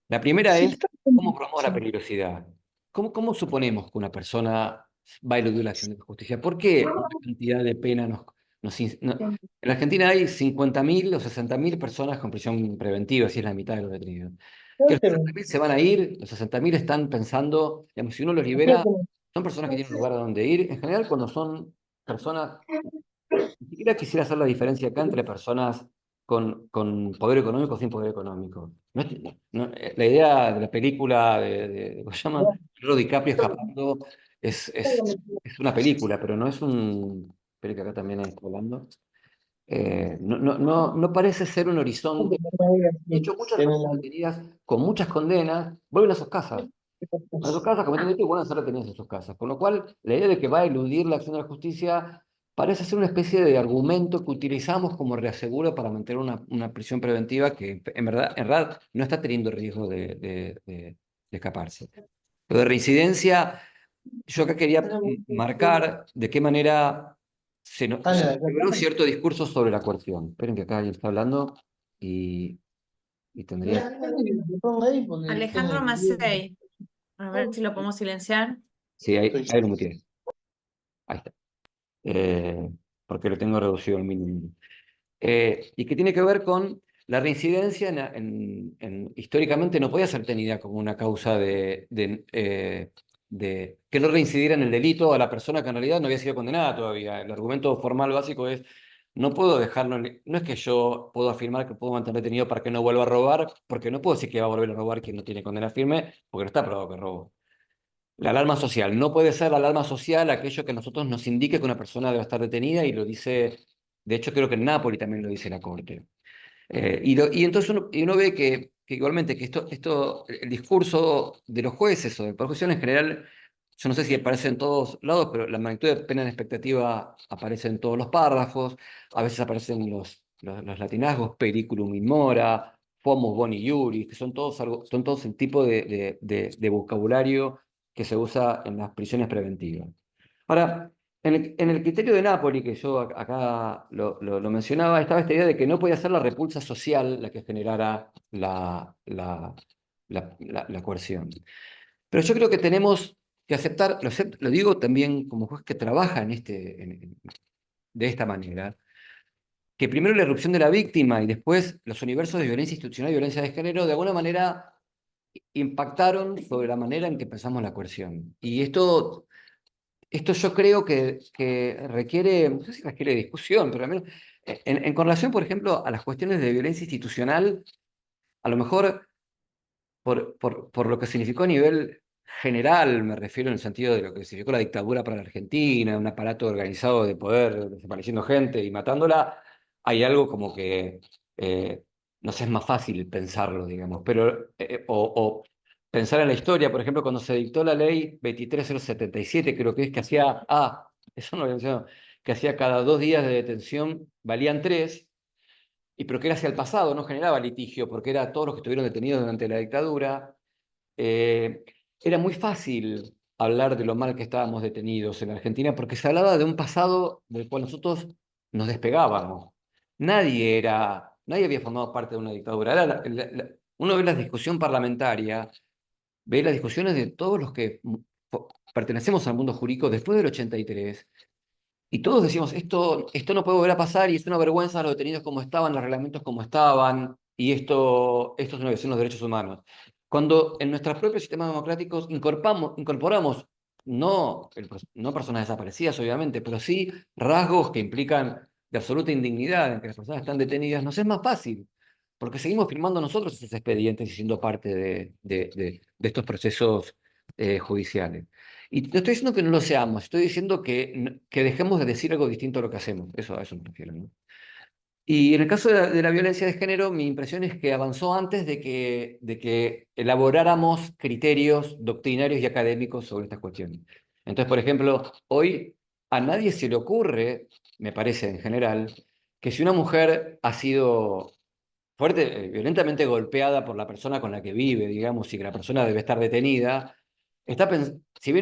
Speaker 1: La primera
Speaker 5: Sí,
Speaker 1: es, ¿cómo probamos la
Speaker 5: sí.
Speaker 1: peligrosidad? ¿Cómo suponemos que una persona va a eludir la acción de justicia? ¿Por qué una cantidad de pena en la Argentina hay 50.000 o 60.000 personas con prisión preventiva, si es la mitad de los detenidos. Que los 60.000 se van a ir, los 60.000 están pensando, digamos, si uno los libera, son personas que tienen un lugar a donde ir. En general, cuando son personas, ni siquiera quisiera hacer la diferencia acá entre personas con poder económico o sin poder económico. La idea de la película ¿cómo se llama? Leonardo DiCaprio escapando es una película, pero no es un... Espera que acá también está hablando. No parece ser un horizonte. De hecho, muchas personas detenidas con muchas condenas vuelven a sus casas. A sus casas cometen delito y vuelven a ser detenidas en sus casas. Con lo cual, la idea de que va a eludir la acción de la justicia parece ser una especie de argumento que utilizamos como reaseguro para mantener una prisión preventiva que en verdad no está teniendo riesgo de escaparse. Lo de reincidencia, yo acá quería marcar de qué manera se logró cierto discurso sobre la coerción. Esperen que acá alguien está hablando y, y tendría...
Speaker 3: Alejandro Macei. A ver si lo podemos silenciar.
Speaker 1: Sí, ahí lo muteé. Ahí está. Eh, porque lo tengo reducido al mínimo. Y que tiene que ver con la reincidencia históricamente no podía ser tenida como una causa de que no reincidiera en el delito a la persona que en realidad no había sido condenada todavía. El argumento formal básico es, no puedo dejarlo, no es que yo puedo afirmar que puedo mantener detenido para que no vuelva a robar, porque no puedo decir que va a volver a robar quien no tiene condena firme, porque no está probado que robó. La alarma social. No puede ser la alarma social aquello que a nosotros nos indique que una persona debe estar detenida y lo dice, de hecho creo que en Nápoles también lo dice la Corte. Y entonces uno ve que igualmente que el discurso de los jueces o de la profesión en general, yo no sé si aparece en todos lados, pero la magnitud de pena en expectativa aparece en todos los párrafos, a veces aparecen los latinazgos, periculum in mora, fomus boni iuris, que son todos el tipo de vocabulario que se usa en las prisiones preventivas. Ahora, en el criterio de Napoli, que yo acá lo mencionaba, estaba esta idea de que no podía ser la repulsa social la que generara la coerción. Pero yo creo que tenemos que aceptar, lo digo también como juez que trabaja de esta manera, que primero la irrupción de la víctima y después los universos de violencia institucional y violencia de género de alguna manera impactaron sobre la manera en que pensamos la coerción. Y esto yo creo que requiere, no sé si requiere discusión, pero al menos con relación, por ejemplo, a las cuestiones de violencia institucional, a lo mejor por lo que significó a nivel general, me refiero en el sentido de lo que significó la dictadura para la Argentina, un aparato organizado de poder desapareciendo gente y matándola, hay algo como que, no sé, es más fácil pensarlo, digamos, pero, o pensar en la historia, por ejemplo, cuando se dictó la ley 23077, creo que es que hacía, eso no lo había mencionado, que hacía cada 2 días de detención, valían 3, pero que era hacia el pasado, no generaba litigio, porque era todos los que estuvieron detenidos durante la dictadura. eh, Era muy fácil hablar de lo mal que estábamos detenidos en Argentina, porque se hablaba de un pasado del cual nosotros nos despegábamos. Nadie había formado parte de una dictadura. Uno ve la discusión parlamentaria, ve las discusiones de todos los que pertenecemos al mundo jurídico después del 83, y todos decimos, esto no puede volver a pasar y es una vergüenza los detenidos como estaban, los reglamentos como estaban, y esto es una violación de los derechos humanos. Cuando en nuestros propios sistemas democráticos incorporamos no personas desaparecidas, obviamente, pero sí rasgos que implican de absoluta indignidad en que las personas están detenidas, nos es más fácil, porque seguimos firmando nosotros esos expedientes y siendo parte de estos procesos judiciales. Y no estoy diciendo que no lo seamos, estoy diciendo que dejemos de decir algo distinto a lo que hacemos. A eso me refiero, ¿no? Y en el caso de la violencia de género, mi impresión es que avanzó antes de que elaboráramos criterios doctrinarios y académicos sobre estas cuestiones. Entonces, por ejemplo, hoy a nadie se le ocurre, me parece en general, que si una mujer ha sido violentamente golpeada por la persona con la que vive, digamos, y que la persona debe estar detenida, si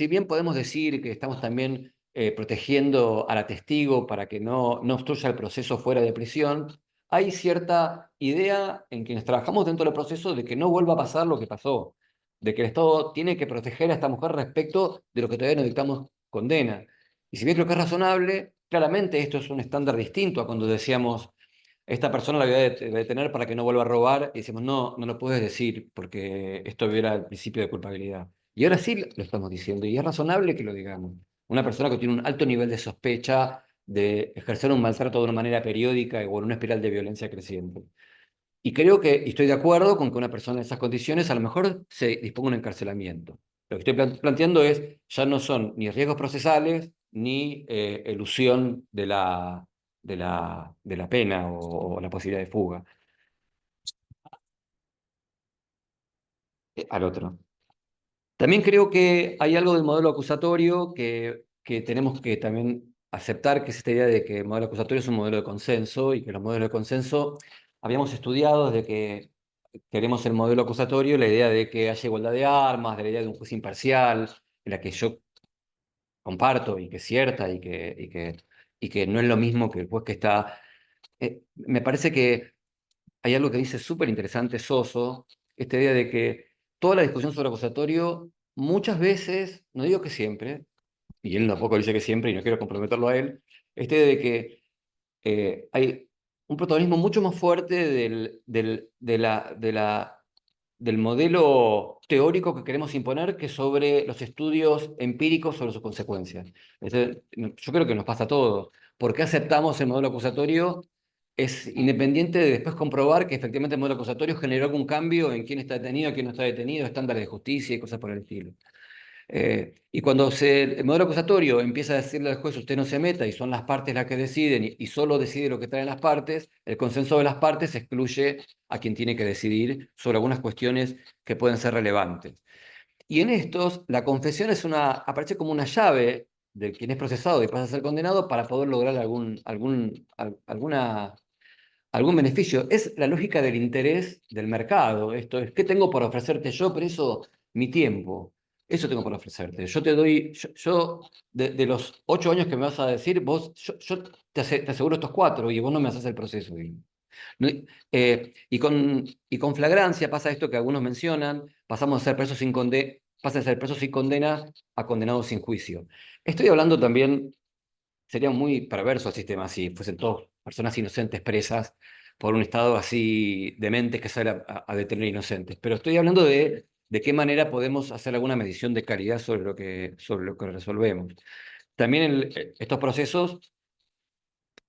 Speaker 1: bien podemos decir que estamos también protegiendo a la testigo para que no obstruya el proceso fuera de prisión, hay cierta idea en quienes trabajamos dentro del proceso de que no vuelva a pasar lo que pasó, de que el Estado tiene que proteger a esta mujer respecto de lo que todavía no dictamos condena. Y si bien creo que es razonable, claramente esto es un estándar distinto a cuando decíamos, esta persona la voy a detener para que no vuelva a robar, y decimos, no, no lo puedes decir porque esto viola el principio de culpabilidad. Y ahora sí lo estamos diciendo, y es razonable que lo digamos. Una persona que tiene un alto nivel de sospecha de ejercer un maltrato de una manera periódica o en una espiral de violencia creciente. Y creo que, y estoy de acuerdo con que una persona en esas condiciones a lo mejor se disponga un encarcelamiento. Lo que estoy planteando es, ya no son ni riesgos procesales ni elusión de la pena o la posibilidad de fuga. Al otro. También creo que hay algo del modelo acusatorio que tenemos que también aceptar, que es esta idea de que el modelo acusatorio es un modelo de consenso y que los modelos de consenso habíamos estudiado desde que queremos el modelo acusatorio, la idea de que haya igualdad de armas, de la idea de un juez imparcial, en la que yo comparto y que es cierta y que no es lo mismo que el juez que está... me parece que hay algo que dice súper interesante Soso, esta idea de que toda la discusión sobre acusatorio, muchas veces, no digo que siempre, y él tampoco dice que siempre, y no quiero comprometerlo a él, esta idea de que hay un protagonismo mucho más fuerte del modelo teórico que queremos imponer que sobre los estudios empíricos sobre sus consecuencias. Yo creo que nos pasa a todos. ¿Por qué aceptamos el modelo acusatorio? Es independiente de después comprobar que efectivamente el modelo acusatorio generó algún cambio en quién está detenido, quién no está detenido, estándares de justicia y cosas por el estilo. Y cuando el modelo acusatorio empieza a decirle al juez, usted no se meta y son las partes las que deciden y solo decide lo que traen las partes, el consenso de las partes excluye a quien tiene que decidir sobre algunas cuestiones que pueden ser relevantes. Y en estos, la confesión aparece como una llave de quien es procesado y pasa a ser condenado para poder lograr algún beneficio. Es la lógica del interés del mercado. Esto es, ¿qué tengo para ofrecerte yo? Pero eso, mi tiempo. Eso tengo para ofrecerte. Yo te doy, de los 8 años que me vas a decir, yo te aseguro estos 4 y vos no me haces el proceso. Y con flagrancia pasa esto que algunos mencionan, pasamos a ser presos sin condena, pasa a ser presos sin condena a condenados sin juicio. Estoy hablando también, sería muy perverso el sistema si fuesen todos personas inocentes presas por un Estado así demente que sale a detener inocentes. Pero estoy hablando de qué manera podemos hacer alguna medición de calidad sobre lo que resolvemos. También estos procesos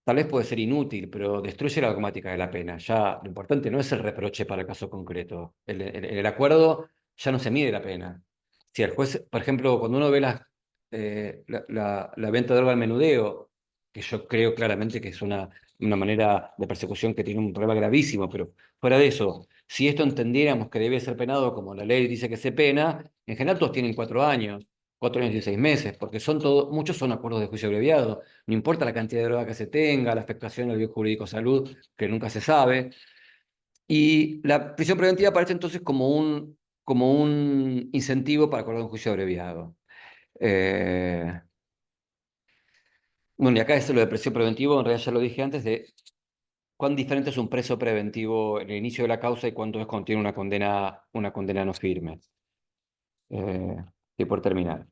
Speaker 1: tal vez puede ser inútil, pero destruye la dogmática de la pena. Ya lo importante no es el reproche para el caso concreto. En el acuerdo ya no se mide la pena. Si el juez, por ejemplo, cuando uno ve la venta de droga al menudeo, que yo creo claramente que es una manera de persecución que tiene un problema gravísimo, pero fuera de eso, si esto entendiéramos que debe ser penado como la ley dice que se pena, en general todos tienen 4 años. 4 años y 6 meses, porque muchos son acuerdos de juicio abreviado. No importa la cantidad de droga que se tenga, la afectación al bien jurídico salud, que nunca se sabe. Y la prisión preventiva aparece entonces como un incentivo para acordar un juicio abreviado. Eh, bueno, y acá es lo de prisión preventivo, en realidad ya lo dije antes, de cuán diferente es un preso preventivo en el inicio de la causa y cuánto es cuando tiene una condena no firme. Y por terminar.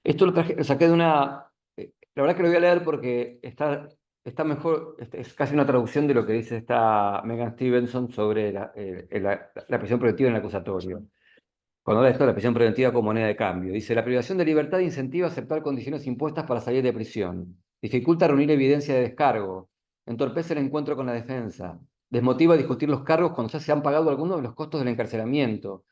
Speaker 1: Esto lo saqué de una... la verdad que lo voy a leer porque está mejor, es casi una traducción de lo que dice esta Megan Stevenson sobre la prisión preventiva en el acusatorio. Cuando habla de esto, de la prisión preventiva como moneda de cambio. Dice, la privación de libertad incentiva a aceptar condiciones impuestas para salir de prisión. Dificulta reunir evidencia de descargo. Entorpece el encuentro con la defensa. Desmotiva a discutir los cargos cuando ya se han pagado algunos de los costos del encarcelamiento.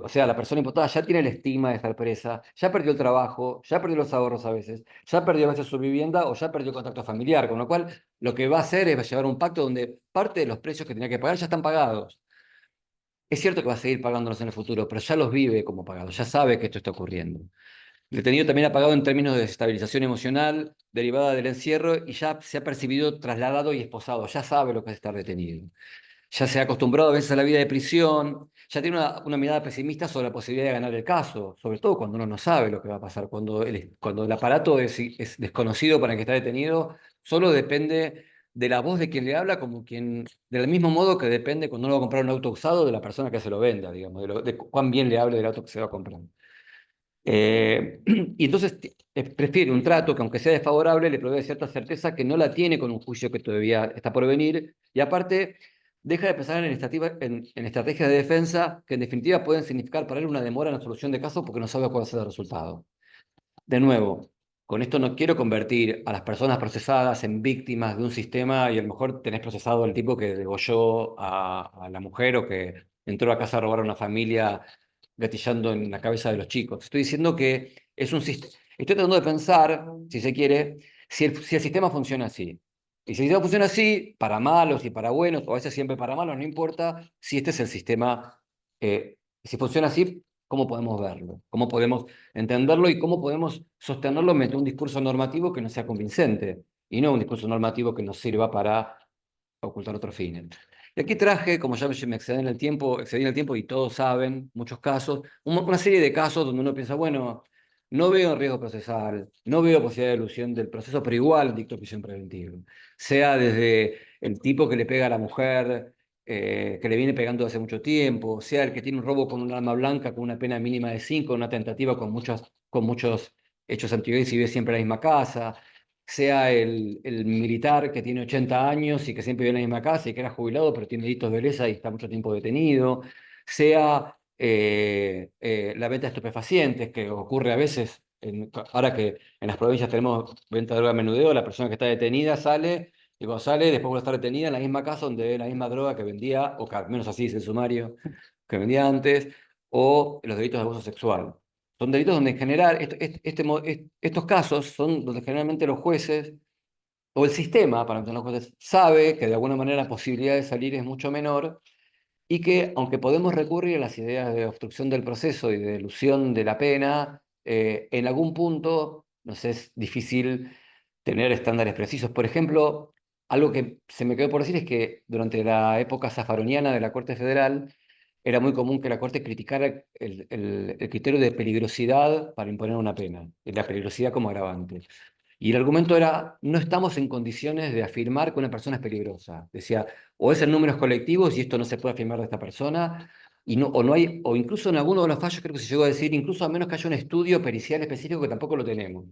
Speaker 1: O sea, la persona imputada ya tiene el estigma de estar presa, ya perdió el trabajo, ya perdió los ahorros a veces, ya perdió a veces su vivienda o ya perdió el contacto familiar, con lo cual lo que va a hacer es llevar un pacto donde parte de los precios que tenía que pagar ya están pagados. Es cierto que va a seguir pagándolos en el futuro, pero ya los vive como pagados, ya sabe que esto está ocurriendo. El detenido también ha pagado en términos de desestabilización emocional derivada del encierro y ya se ha percibido trasladado y esposado, ya sabe lo que es estar detenido. Ya se ha acostumbrado a veces a la vida de prisión, ya tiene una mirada pesimista sobre la posibilidad de ganar el caso, sobre todo cuando uno no sabe lo que va a pasar, cuando el aparato es desconocido para el que está detenido, solo depende de la voz de quien le habla, como quien, del mismo modo que depende cuando uno va a comprar un auto usado de la persona que se lo venda, digamos, de cuán bien le hable del auto que se va a comprar. Y entonces prefiere un trato que, aunque sea desfavorable, le provee cierta certeza que no la tiene con un juicio que todavía está por venir, y aparte deja de pensar en estrategias de defensa que en definitiva pueden significar para él una demora en la solución de casos porque no sabe cuál va a ser el resultado. De nuevo, con esto no quiero convertir a las personas procesadas en víctimas de un sistema, y a lo mejor tenés procesado al tipo que degolló a la mujer o que entró a casa a robar a una familia gatillando en la cabeza de los chicos. Estoy diciendo que es un sistema. Estoy tratando de pensar, si se quiere, si el sistema funciona así. Y si el sistema funciona así, para malos y para buenos, o a veces siempre para malos, no importa, si este es el sistema, si funciona así, ¿cómo podemos verlo? ¿Cómo podemos entenderlo y cómo podemos sostenerlo mediante un discurso normativo que no sea convincente y no un discurso normativo que nos sirva para ocultar otros fines? Y aquí traje, como ya me excedí en el tiempo y todos saben, muchos casos, una serie de casos donde uno piensa, bueno, no veo riesgo procesal, no veo posibilidad de elusión del proceso, pero igual dicto prisión preventiva. Sea desde el tipo que le pega a la mujer, que le viene pegando hace mucho tiempo, sea el que tiene un robo con un arma blanca con una pena mínima de 5, una tentativa con muchos hechos anteriores y vive siempre en la misma casa, sea el militar que tiene 80 años y que siempre vive en la misma casa y que era jubilado pero tiene delitos de violencia y está mucho tiempo detenido, sea la venta de estupefacientes, que ocurre a veces, ahora que en las provincias tenemos venta de droga a menudeo, la persona que está detenida sale, y cuando sale, después vuelve a estar detenida en la misma casa donde ve la misma droga que vendía, o que al menos así dice el sumario, que vendía antes, o los delitos de abuso sexual. Son delitos donde en general, estos casos son donde generalmente los jueces, o el sistema, para entender los jueces, sabe que de alguna manera la posibilidad de salir es mucho menor, y que, aunque podemos recurrir a las ideas de obstrucción del proceso y de elusión de la pena, en algún punto nos es difícil tener estándares precisos. Por ejemplo, algo que se me quedó por decir es que durante la época zafaroniana de la Corte Federal era muy común que la Corte criticara el criterio de peligrosidad para imponer una pena, y la peligrosidad como agravante. Y el argumento era, no estamos en condiciones de afirmar que una persona es peligrosa. Decía, o es en números colectivos y esto no se puede afirmar de esta persona, y no, o no hay, o incluso en alguno de los fallos creo que se llegó a decir, incluso a menos que haya un estudio pericial específico, que tampoco lo tenemos.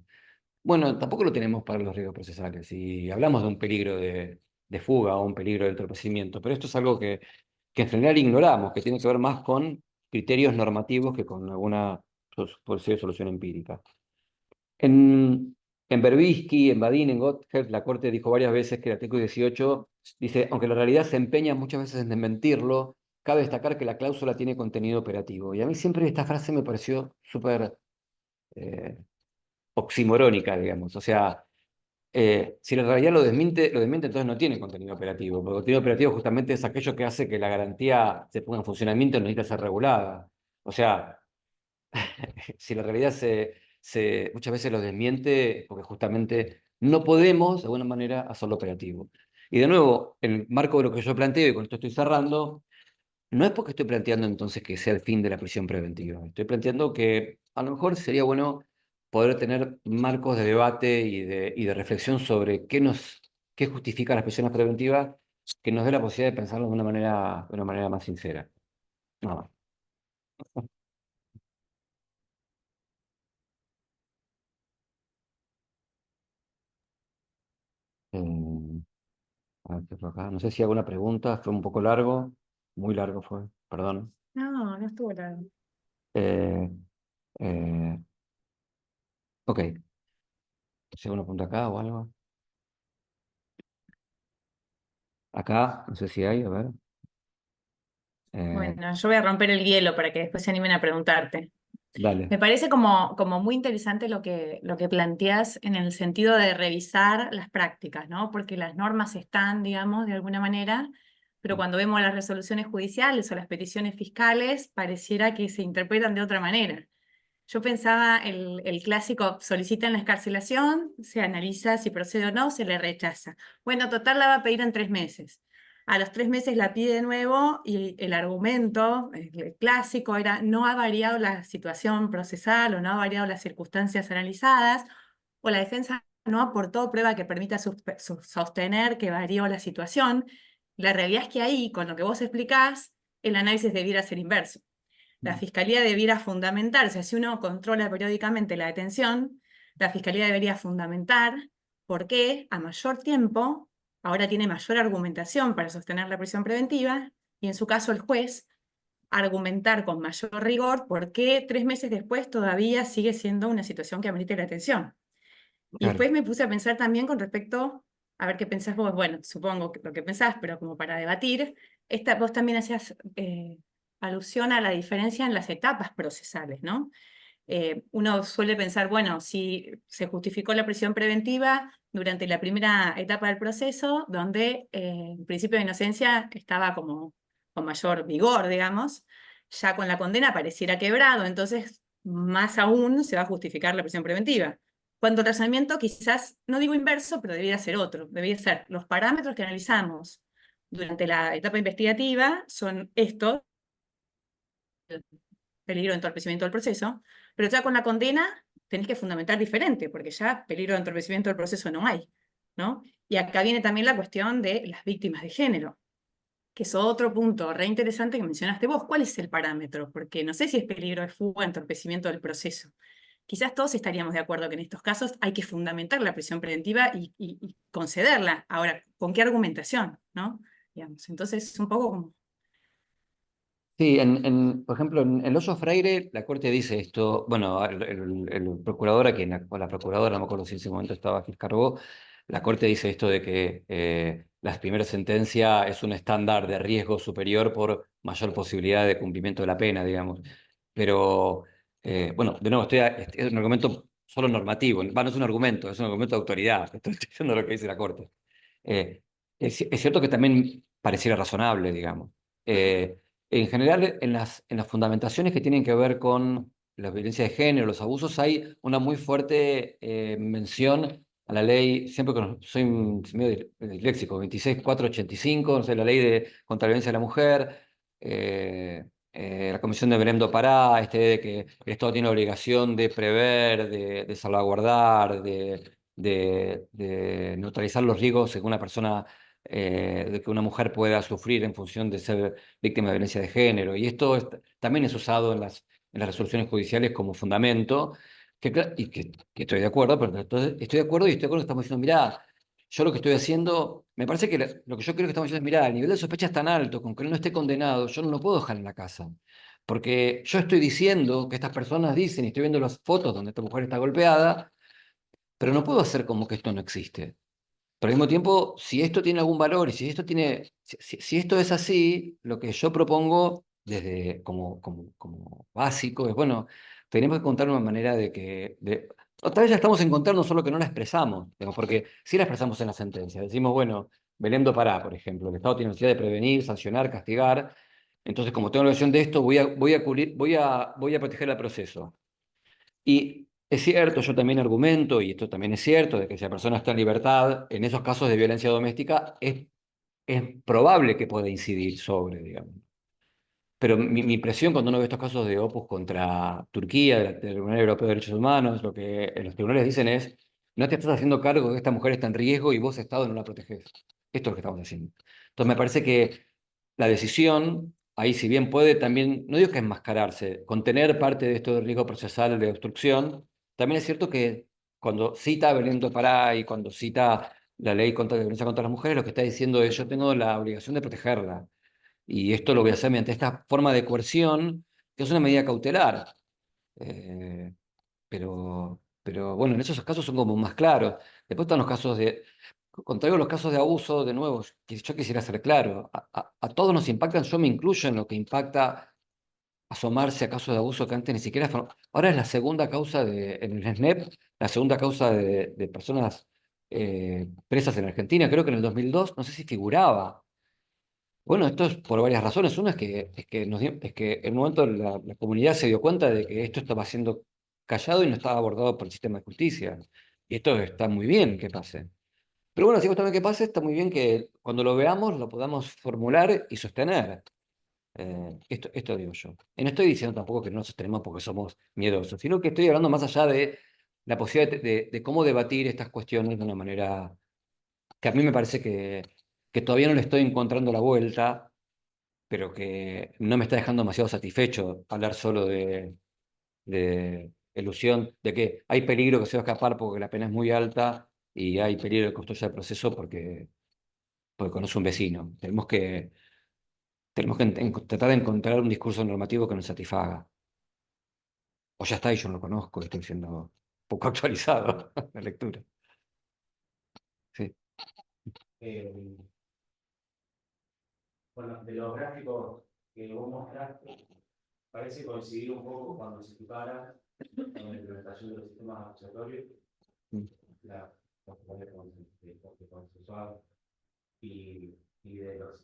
Speaker 1: Bueno, tampoco lo tenemos para los riesgos procesales, y hablamos de un peligro de fuga o un peligro de entorpecimiento, pero esto es algo que en general ignoramos, que tiene que ver más con criterios normativos que con alguna posible solución empírica. En Berbisky, en Badin, en Gotthelf, la Corte dijo varias veces que el artículo 18 dice, aunque la realidad se empeña muchas veces en desmentirlo, cabe destacar que la cláusula tiene contenido operativo. Y a mí siempre esta frase me pareció súper eh, oximorónica, digamos. O sea, si la realidad lo desmiente, entonces no tiene contenido operativo. Porque el contenido operativo justamente es aquello que hace que la garantía se ponga en funcionamiento y no necesita ser regulada. O sea, si la realidad muchas veces lo desmiente, porque justamente no podemos, de alguna manera, hacerlo operativo. Y de nuevo, en el marco de lo que yo planteo, y con esto estoy cerrando, no es porque estoy planteando entonces que sea el fin de la prisión preventiva. Estoy planteando que a lo mejor sería bueno poder tener marcos de debate y de reflexión sobre qué justifica las prisiones preventivas, que nos dé la posibilidad de pensarlo de una manera más sincera. No. Eh, A ver, ¿qué fue acá? No sé si alguna pregunta, fue un poco largo, muy largo fue, perdón.
Speaker 3: No, no estuvo largo.
Speaker 1: Eh, eh, ok, si alguna pregunta acá o algo. Acá, no sé si hay, a ver. Eh,
Speaker 3: Bueno, yo voy a romper el hielo para que después se animen a preguntarte.
Speaker 1: dale.
Speaker 3: Me parece como muy interesante lo que planteas en el sentido de revisar las prácticas, ¿no? Porque las normas están, digamos, de alguna manera, pero cuando vemos las resoluciones judiciales o las peticiones fiscales, pareciera que se interpretan de otra manera. Yo pensaba el clásico, solicitan la excarcelación, se analiza si procede o no, se le rechaza. Bueno, total la va a pedir en 3 meses. A los 3 meses la pide de nuevo y el argumento, el clásico, era no ha variado la situación procesal o no ha variado las circunstancias analizadas, o la defensa no aportó prueba que permita sostener que varió la situación, la realidad es que ahí, con lo que vos explicás, el análisis debiera ser inverso. La Fiscalía debiera fundamentar, o sea, si uno controla periódicamente la detención, la Fiscalía debería fundamentar por qué a mayor tiempo ahora tiene mayor argumentación para sostener la prisión preventiva, y en su caso el juez argumentar con mayor rigor por qué 3 meses después todavía sigue siendo una situación que amerite la atención. Y
Speaker 1: Claro.
Speaker 3: después me puse a pensar también con respecto, a ver qué pensás vos, bueno, supongo que lo que pensás, pero como para debatir, vos también hacías alusión a la diferencia en las etapas procesales, ¿no? Uno suele pensar, bueno, si se justificó la prisión preventiva durante la primera etapa del proceso, donde el principio de inocencia estaba como con mayor vigor, digamos, ya con la condena pareciera quebrado, entonces más aún se va a justificar la prisión preventiva. Cuando el razonamiento quizás, no digo inverso, pero debería ser otro, debería ser los parámetros que analizamos durante la etapa investigativa son estos, peligro de entorpecimiento del proceso, pero ya con la condena tenés que fundamentar diferente, porque ya peligro de entorpecimiento del proceso no hay, ¿no? Y acá viene también la cuestión de las víctimas de género, que es otro punto re interesante que mencionaste vos. ¿Cuál es el parámetro? Porque no sé si es peligro de fuga, entorpecimiento del proceso. Quizás todos estaríamos de acuerdo que en estos casos hay que fundamentar la prisión preventiva y concederla. Ahora, ¿con qué argumentación? ¿No? Digamos, entonces es un poco como...
Speaker 1: Sí, por ejemplo, en Loyo Freire, la Corte dice esto, bueno, el procurador, o la procuradora, no me acuerdo si en ese momento estaba Gil Carbó, la Corte dice esto de que la primera sentencia es un estándar de riesgo superior por mayor posibilidad de cumplimiento de la pena, digamos. Pero, bueno, de nuevo, es un argumento solo normativo, no es un argumento, es un argumento de autoridad, estoy diciendo lo que dice la Corte. Es cierto que también pareciera razonable, digamos. En general, en las fundamentaciones que tienen que ver con la violencia de género, los abusos, hay una muy fuerte mención a la ley, siempre soy medio disléxico, 26.485, no sé, la ley contra la violencia de la mujer, la Comisión de Belém do Pará, de que el Estado tiene la obligación de prever, de salvaguardar, de neutralizar los riesgos que una persona, de que una mujer pueda sufrir en función de ser víctima de violencia de género. Y esto también es usado en las resoluciones judiciales como fundamento, que estoy de acuerdo, pero entonces estoy de acuerdo y estoy de acuerdo que estamos diciendo, mirá, yo lo que estoy haciendo, me parece que lo que yo creo que estamos diciendo es, mirá, el nivel de sospecha es tan alto, con que él no esté condenado, yo no lo puedo dejar en la casa. Porque yo estoy diciendo que estas personas dicen, y estoy viendo las fotos donde esta mujer está golpeada, pero no puedo hacer como que esto no existe. Pero al mismo tiempo, si esto tiene algún valor y si esto es así, lo que yo propongo desde como básico es, bueno, tenemos que encontrar una manera otra vez ya estamos encontrando, solo que no la expresamos, digamos, porque si la expresamos en la sentencia, decimos, bueno, Belém do Pará, por ejemplo, el Estado tiene necesidad de prevenir, sancionar, castigar, entonces como tengo la visión de esto, voy a proteger el proceso. Y es cierto, yo también argumento, y esto también es cierto, de que si la persona está en libertad, en esos casos de violencia doméstica, es probable que pueda incidir sobre, digamos. Pero mi impresión cuando uno ve estos casos de Opus contra Turquía, del Tribunal Europeo de Derechos Humanos, lo que los tribunales dicen es, no te estás haciendo cargo de que esta mujer está en riesgo y vos, Estado, no la protegés. Esto es lo que estamos haciendo. Entonces me parece que la decisión, ahí si bien puede también, no digo que enmascararse, contener parte de esto del riesgo procesal de obstrucción, también es cierto que cuando cita a Belén do Pará y cuando cita la ley contra la violencia contra las mujeres, lo que está diciendo es yo tengo la obligación de protegerla. Y esto lo voy a hacer mediante esta forma de coerción, que es una medida cautelar. Eh, pero bueno, en esos casos son como más claros. Después están los casos contrario a los casos de abuso, de nuevo, yo quisiera ser claro, a todos nos impactan, yo me incluyo en lo que impacta asomarse a casos de abuso que antes ni siquiera... Ahora es la segunda causa en el SNEP, la segunda causa de personas presas en Argentina, creo que en el 2002, no sé si figuraba. Bueno, esto es por varias razones. Una es que en un momento la comunidad se dio cuenta de que esto estaba siendo callado y no estaba abordado por el sistema de justicia. Y esto está muy bien que pase. Pero bueno, si también que pase, está muy bien que cuando lo veamos lo podamos formular y sostener. Esto digo yo. Y no estoy diciendo tampoco que no nos sostenemos porque somos miedosos, sino que estoy hablando más allá de la posibilidad de cómo debatir estas cuestiones de una manera que a mí me parece que todavía no le estoy encontrando la vuelta, pero que no me está dejando demasiado satisfecho hablar solo de ilusión, de que hay peligro que se va a escapar porque la pena es muy alta y hay peligro de construir el proceso porque conoce un vecino. Tenemos que tratar de encontrar un discurso normativo que nos satisfaga. O ya está y yo no lo conozco, estoy siendo poco actualizado en la lectura. Sí.
Speaker 5: Bueno, de los gráficos que vos mostraste, parece coincidir un poco cuando se equipara con la implementación de los sistemas acusatorios, la posibilidad de consensuar y de los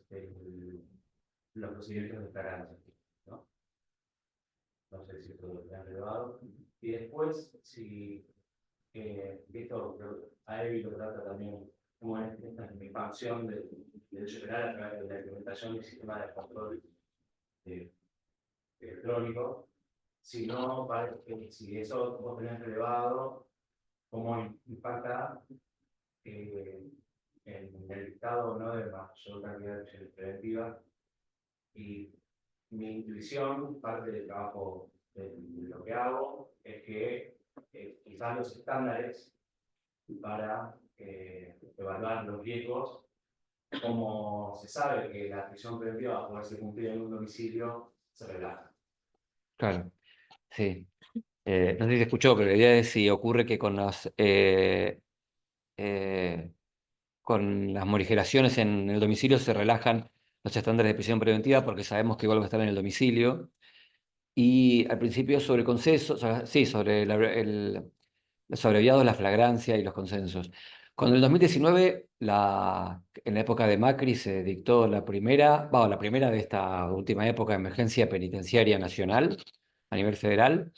Speaker 5: procedimientos de flagrancia, ¿no? No sé si esto lo han relevado. Y después, si esto a Evi lo trata también como esta expansión del derecho penal a través de la implementación del sistema de control electrónico, si no, si eso vos tenés relevado, cómo impacta en el dictado, ¿no?, de mayor cantidad de acciones preventivas. Y mi intuición, parte del trabajo de lo que hago, es que quizás los estándares para evaluar los riesgos, como se sabe que la prisión preventiva va a poder ser cumplida en un domicilio, se relaja.
Speaker 1: Claro, sí. No sé si se escuchó, pero la idea es si ocurre que con las morigeraciones en el domicilio se relajan los estándares de prisión preventiva porque sabemos que igual va a estar en el domicilio. Y al principio sobre consenso, sí, sobre los abreviados, la flagrancia y los consensos. Cuando en el 2019, en la época de Macri, se dictó la primera de esta última época de emergencia penitenciaria nacional a nivel federal,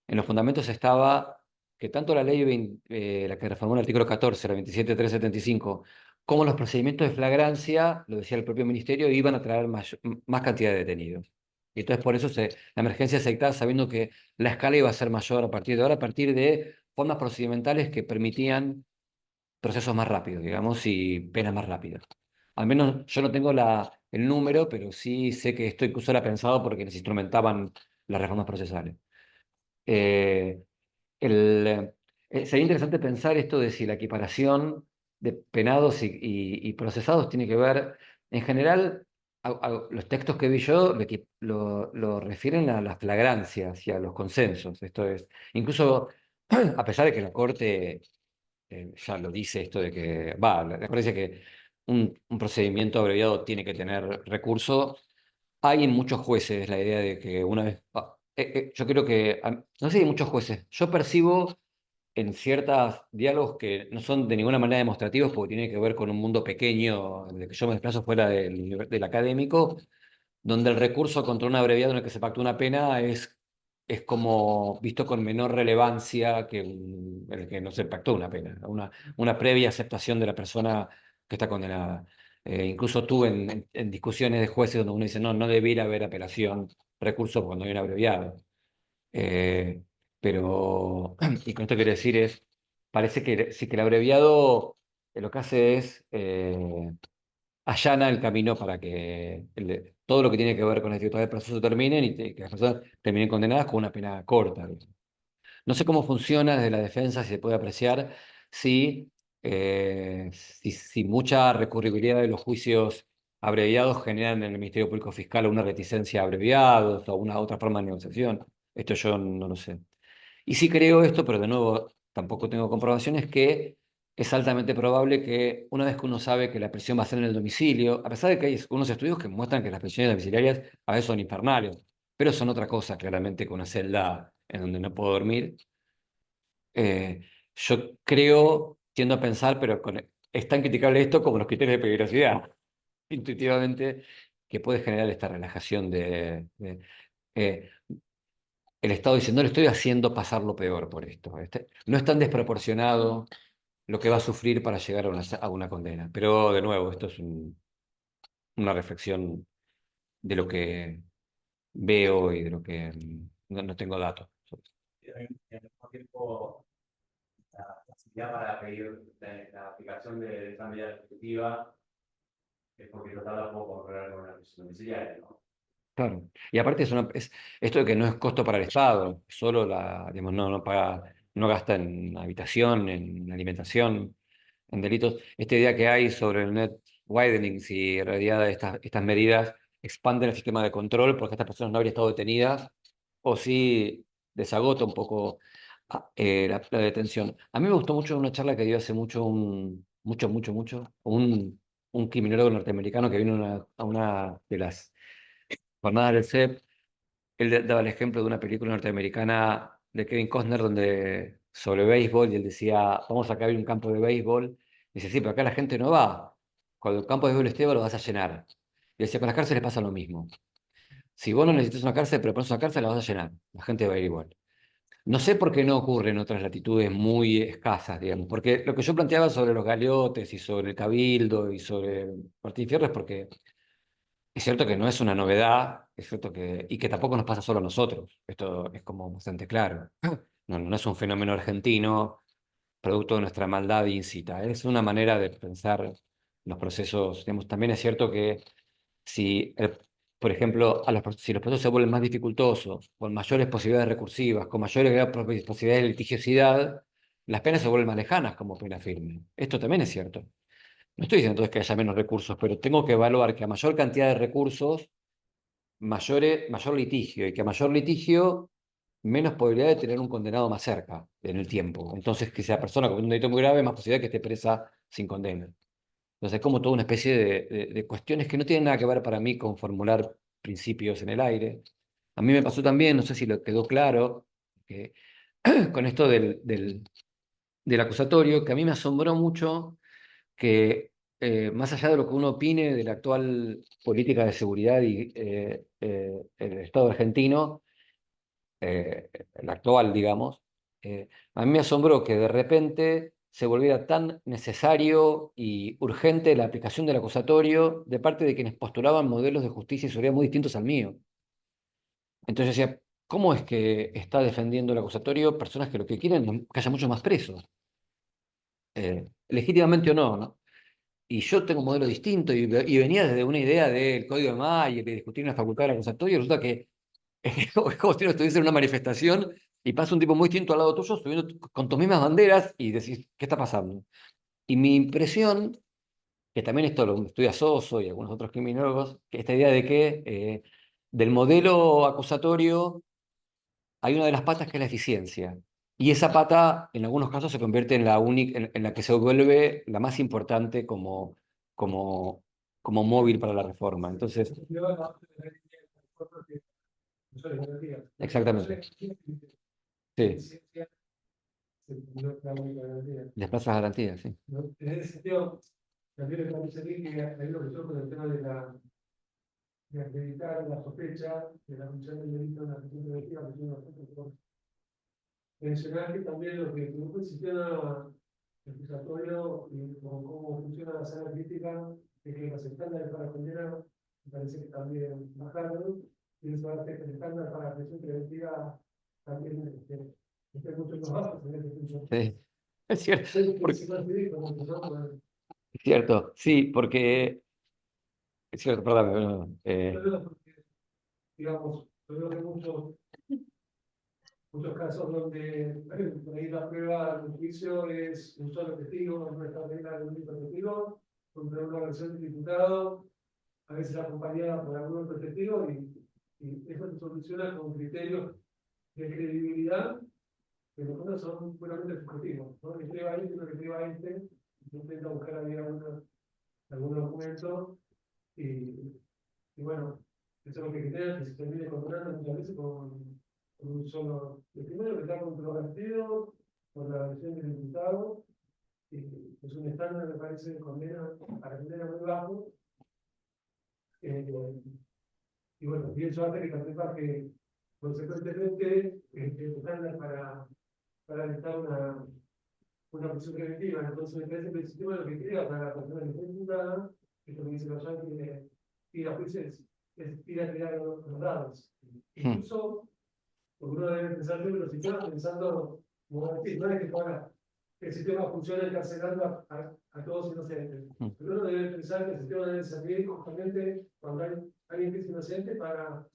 Speaker 1: en los fundamentos estaba que tanto la ley, la que reformó el artículo 14, la 27.375, como los procedimientos de flagrancia, lo decía el propio ministerio, iban a traer más cantidad de detenidos. Y entonces por eso la emergencia se dictaba sabiendo que la escala iba a ser mayor a partir de ahora, a partir de formas procedimentales que permitían procesos más rápidos, digamos, y penas más rápidas. Al menos yo no tengo el número, pero sí sé que esto incluso era pensado porque les instrumentaban las reformas procesales. Eh, Sería interesante pensar esto de si la equiparación de penados y procesados tiene que ver, en general, los textos que vi yo lo refieren a las flagrancias y a los consensos. Esto es, incluso a pesar de que la Corte ya lo dice esto de que, la Corte dice que un procedimiento abreviado tiene que tener recurso. Hay en muchos jueces la idea de que una vez, yo creo que, no sé si hay muchos jueces, yo percibo en ciertos diálogos que no son de ninguna manera demostrativos porque tiene que ver con un mundo pequeño, de que yo me desplazo fuera del académico, donde el recurso contra un abreviado en el que se pactó una pena es como visto con menor relevancia que en el que no se pactó una pena, una previa aceptación de la persona que está condenada. Incluso tú en discusiones de jueces donde uno dice, no, no debiera haber apelación, recurso cuando hay un abreviado. Eh, pero, y con esto quiero decir parece que sí que el abreviado lo que hace es allana el camino para que todo lo que tiene que ver con la dificultad del proceso terminen que las personas terminen condenadas con una pena corta. No sé cómo funciona desde la defensa, si se puede apreciar si mucha recurribilidad de los juicios abreviados generan en el Ministerio Público Fiscal una reticencia a abreviados o una otra forma de negociación. Esto yo no lo sé. Y sí creo esto, pero de nuevo tampoco tengo comprobaciones, que es altamente probable que una vez que uno sabe que la prisión va a ser en el domicilio, a pesar de que hay unos estudios que muestran que las prisiones domiciliarias a veces son infernales, pero son otra cosa claramente que una celda en donde no puedo dormir. Yo creo, tiendo a pensar, pero es tan criticable esto como los criterios de peligrosidad, intuitivamente, que puede generar esta relajación eh, el Estado dice, no le estoy haciendo pasar lo peor por esto. No es tan desproporcionado lo que va a sufrir para llegar a una condena. Pero de nuevo, esto es una reflexión de lo que veo y de lo que no tengo datos.
Speaker 5: Y al mismo tiempo, ya para pedir la aplicación de esta medida restrictiva es porque no tarda poco controlar con una prisión domiciliaria, ¿no?
Speaker 1: Claro. Y aparte esto de que no es costo para el Estado, solo digamos, no paga, no gasta en habitación, en alimentación, en delitos. Esta idea que hay sobre el net widening, si en realidad estas medidas expanden el sistema de control porque estas personas no habrían estado detenidas, o si desagota un poco la detención. A mí me gustó mucho una charla que dio hace mucho, un criminólogo norteamericano que vino a una de las jornadas del CEP. Él daba el ejemplo de una película norteamericana de Kevin Costner sobre béisbol, y él decía, vamos acá a ver un campo de béisbol. Dice, sí, pero acá la gente no va. Cuando el campo de béisbol esté, lo vas a llenar. Y decía, con las cárceles pasa lo mismo. Si vos no necesitas una cárcel, pero pones una cárcel, la vas a llenar. La gente va a ir igual. No sé por qué no ocurre en otras latitudes muy escasas, digamos, porque lo que yo planteaba sobre los galeotes y sobre el Cabildo y sobre Martín Fierro es porque es cierto que no es una novedad, es cierto y que tampoco nos pasa solo a nosotros. Esto es como bastante claro. No es un fenómeno argentino producto de nuestra maldad incita. Es una manera de pensar los procesos. Digamos, también es cierto que si, por ejemplo, si los procesos se vuelven más dificultosos, con mayores posibilidades recursivas, con mayores posibilidades de litigiosidad, las penas se vuelven más lejanas como pena firme. Esto también es cierto. No estoy diciendo entonces que haya menos recursos, pero tengo que evaluar que a mayor cantidad de recursos, mayor litigio, y que a mayor litigio, menos probabilidad de tener un condenado más cerca en el tiempo. Entonces, que sea persona con un delito muy grave, más posibilidad de que esté presa sin condena. Entonces, es como toda una especie de cuestiones que no tienen nada que ver para mí con formular principios en el aire. A mí me pasó también, no sé si lo quedó claro, que con esto del acusatorio, que a mí me asombró mucho que más allá de lo que uno opine de la actual política de seguridad y el Estado argentino, la actual, digamos, a mí me asombró que de repente se volviera tan necesario y urgente la aplicación del acusatorio de parte de quienes postulaban modelos de justicia y seguridad muy distintos al mío. Entonces yo decía, ¿cómo es que está defendiendo el acusatorio personas que lo que quieren es que haya muchos más presos? Legítimamente o no, ¿no? Y yo tengo un modelo distinto y venía desde una idea del código de Mayer, de discutir una facultad del acusatorio, y resulta que es como si no estuviese en una manifestación y pasa un tipo muy distinto al lado tuyo, subiendo con tus mismas banderas y decís, ¿qué está pasando? Y mi impresión, que también esto lo estudia Soso y algunos otros criminólogos, que esta idea de que del modelo acusatorio hay una de las patas que es la eficiencia. Y esa pata, en algunos casos, se convierte en la única, en la que se vuelve la más importante como, como móvil para la reforma. Entonces, exactamente. Sí, desplazas garantías, sí.
Speaker 6: En ese sentido, también me parece a mí que hay una cuestión con el tema de acreditar la sospecha de la comisión del delito en la prisión preventiva, que es una bastante importante. Mencionar que también lo que produjo el sistema acusatorio y cómo funciona la sala crítica, es que los estándares para condenar, me parece que también bajaron, y eso hace que el estándar para la prisión preventiva también esté mucho más bajo en este sentido.
Speaker 1: Sí, es cierto.
Speaker 6: Porque,
Speaker 1: Es cierto, sí, porque es cierto, perdón.
Speaker 6: digamos, yo veo que muchos casos donde por ahí la prueba del juicio es un solo testigo, no está regla de un único testigo, contra una versión del diputado, a veces acompañada por algún otro testigo, y eso se soluciona con criterios de credibilidad que los otros son puramente subjetivos, ¿no? Que creo a este, no que creo a este, yo intento buscar ahí algún documento, y bueno, eso es lo que queda, que se termine controlando muchas veces con un solo. El primero que está controvertido por la versión del diputado, es un estándar, me parece, de condena para condena muy bajo. Y bueno, y eso hace que también baje consecuentemente el estándar para dictar una prisión preventiva. Entonces, me parece que el sistema lo que crea para la persona que está imputada, esto que dice los yankees, ir a juicios, es ir a crear los dados. Incluso, porque uno debe pensar siempre los sistemas pensando, como decir, no es que fuera el sistema funciona encarcelando a todos inocentes. Pero uno debe pensar que el sistema debe servir justamente cuando hay alguien que es inocente para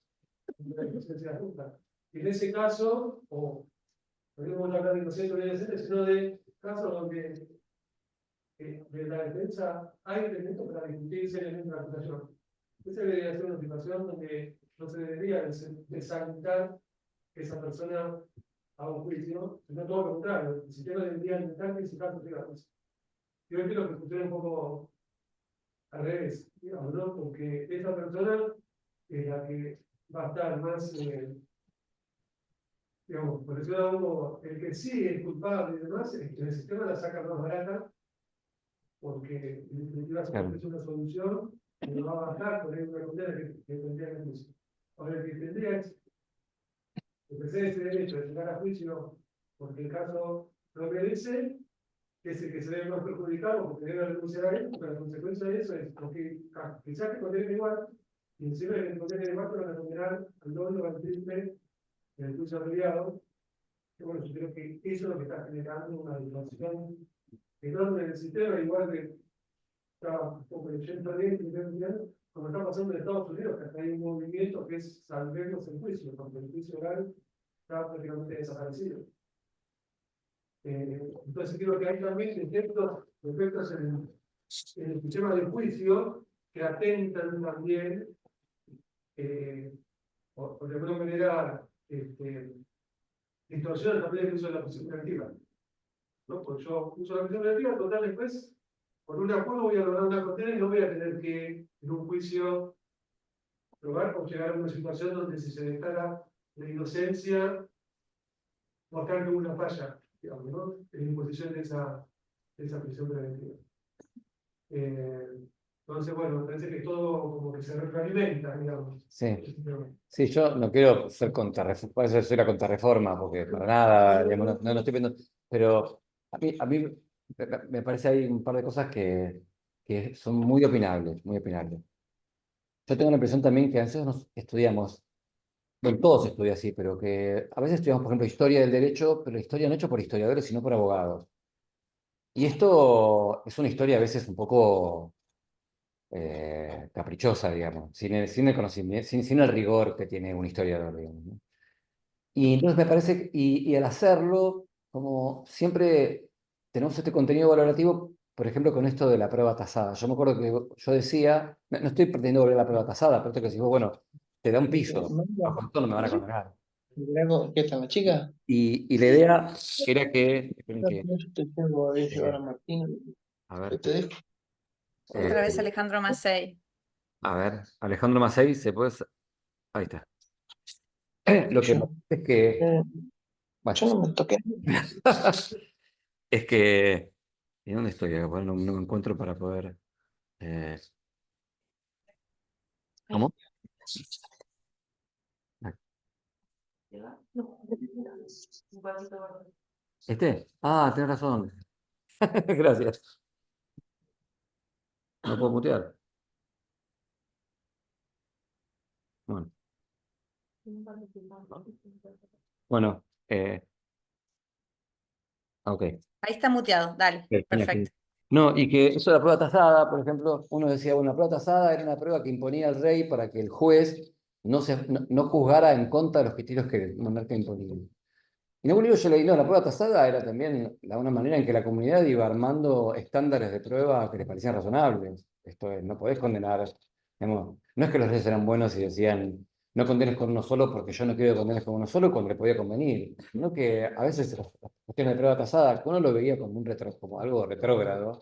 Speaker 6: la inocencia justa. Y en ese caso, o no debemos hablar de inocente o de inocente, sino de casos donde de la defensa hay elementos para discutir seriamente la acusación. Esa debería ser una situación donde no se debería desalientar que esa persona a un juicio, sino todo lo contrario. El sistema debería intentar que ese caso siga juicio. Yo creo que funciona un poco al revés, digamos, ¿no? Porque esa persona es la que va a estar más, digamos, por decirlo de algún modo, el que sí es culpable y demás, el sistema la saca más barata, porque en definitiva se ofrece una solución que no va a bajar por ahí una condena que tendría que juicio. Ahora, el que tendría es ejercer ese derecho de llegar a juicio porque el caso lo merece, que es el que se ve más perjudicado porque debe renunciar a él, pero la consecuencia de eso es porque quizás que condenen igual, y encima de que condenen igual, pero van a condenar al doble o al triple en el juicio abreviado. Que bueno, yo creo que eso es lo que está generando una distorsión enorme en el sistema, igual que estaba un poco leyendo bien, como está pasando en Estados Unidos, que hasta hay un movimiento que es salvemos el juicio, porque el juicio oral está prácticamente desaparecido. Entonces creo que hay también efectos en el sistema de juicio que atentan también, o de alguna manera, distorsionan también el uso de la prisión preventiva. ¿No? Porque yo uso la prisión preventiva, total, después, por un acuerdo voy a lograr una condena y no voy a tener que, en un juicio, probar o llegar a una situación donde si se declara la inocencia, mostrar que hubo una falla, digamos, ¿no? En la imposición de esa prisión preventiva. Entonces, bueno, me parece que todo como que se retroalimenta, digamos.
Speaker 1: Sí. Sí, yo no quiero ser contrarreforma, por eso soy la contrarreforma, porque para nada, digamos, no estoy viendo, pero a mí me parece hay un par de cosas que son muy opinables, muy opinables. Yo tengo la impresión también que a veces nos estudiamos, bueno, todos estudian así, pero que a veces estudiamos, por ejemplo, historia del derecho, pero historia no hecho por historiadores, sino por abogados. Y esto es una historia a veces un poco caprichosa, digamos, sin el conocimiento, sin el rigor que tiene un historiador, digamos, ¿no? Y entonces me parece, y al hacerlo, como siempre tenemos este contenido valorativo, por ejemplo, con esto de la prueba tasada. Yo me acuerdo que yo decía, no estoy pretendiendo volver a la prueba tasada, pero esto que decís vos, bueno, te da un piso, bajo esto no me van a condenar.
Speaker 7: ¿Qué está la chica?
Speaker 1: Y la idea era que, esperen que,
Speaker 7: Yo te tengo a llevar a Martín.
Speaker 1: a ver,
Speaker 7: Te dejo.
Speaker 3: Otra vez
Speaker 1: eh,
Speaker 3: Alejandro Macei.
Speaker 1: a ver, Alejandro Macei, ¿se puede? Ahí está. Lo que
Speaker 7: Yo,
Speaker 1: pasa es que, bueno,
Speaker 7: yo no me toqué.
Speaker 1: es que, ¿y dónde estoy? Bueno, no me encuentro para poder. ¿Cómo? ¿Este? Ah, tenés razón. Gracias. No puedo mutear. Bueno, bueno ok.
Speaker 3: Ahí está muteado, dale,
Speaker 1: Genial,
Speaker 3: perfecto.
Speaker 1: genial. No, y que eso de la prueba tasada, por ejemplo, uno decía, bueno, la prueba tasada era una prueba que imponía el rey para que el juez no juzgara en contra de los criterios que el monarca imponía. En algún libro yo leí, no, la prueba tasada era también una manera en que la comunidad iba armando estándares de prueba que les parecían razonables. Esto es, no podés condenar, digamos, no es que los reyes eran buenos y decían, no condenes con uno solo porque yo no quiero que condenes con uno solo cuando le podía convenir, sino que a veces las cuestiones de prueba tasada, que uno lo veía como, como algo retrógrado,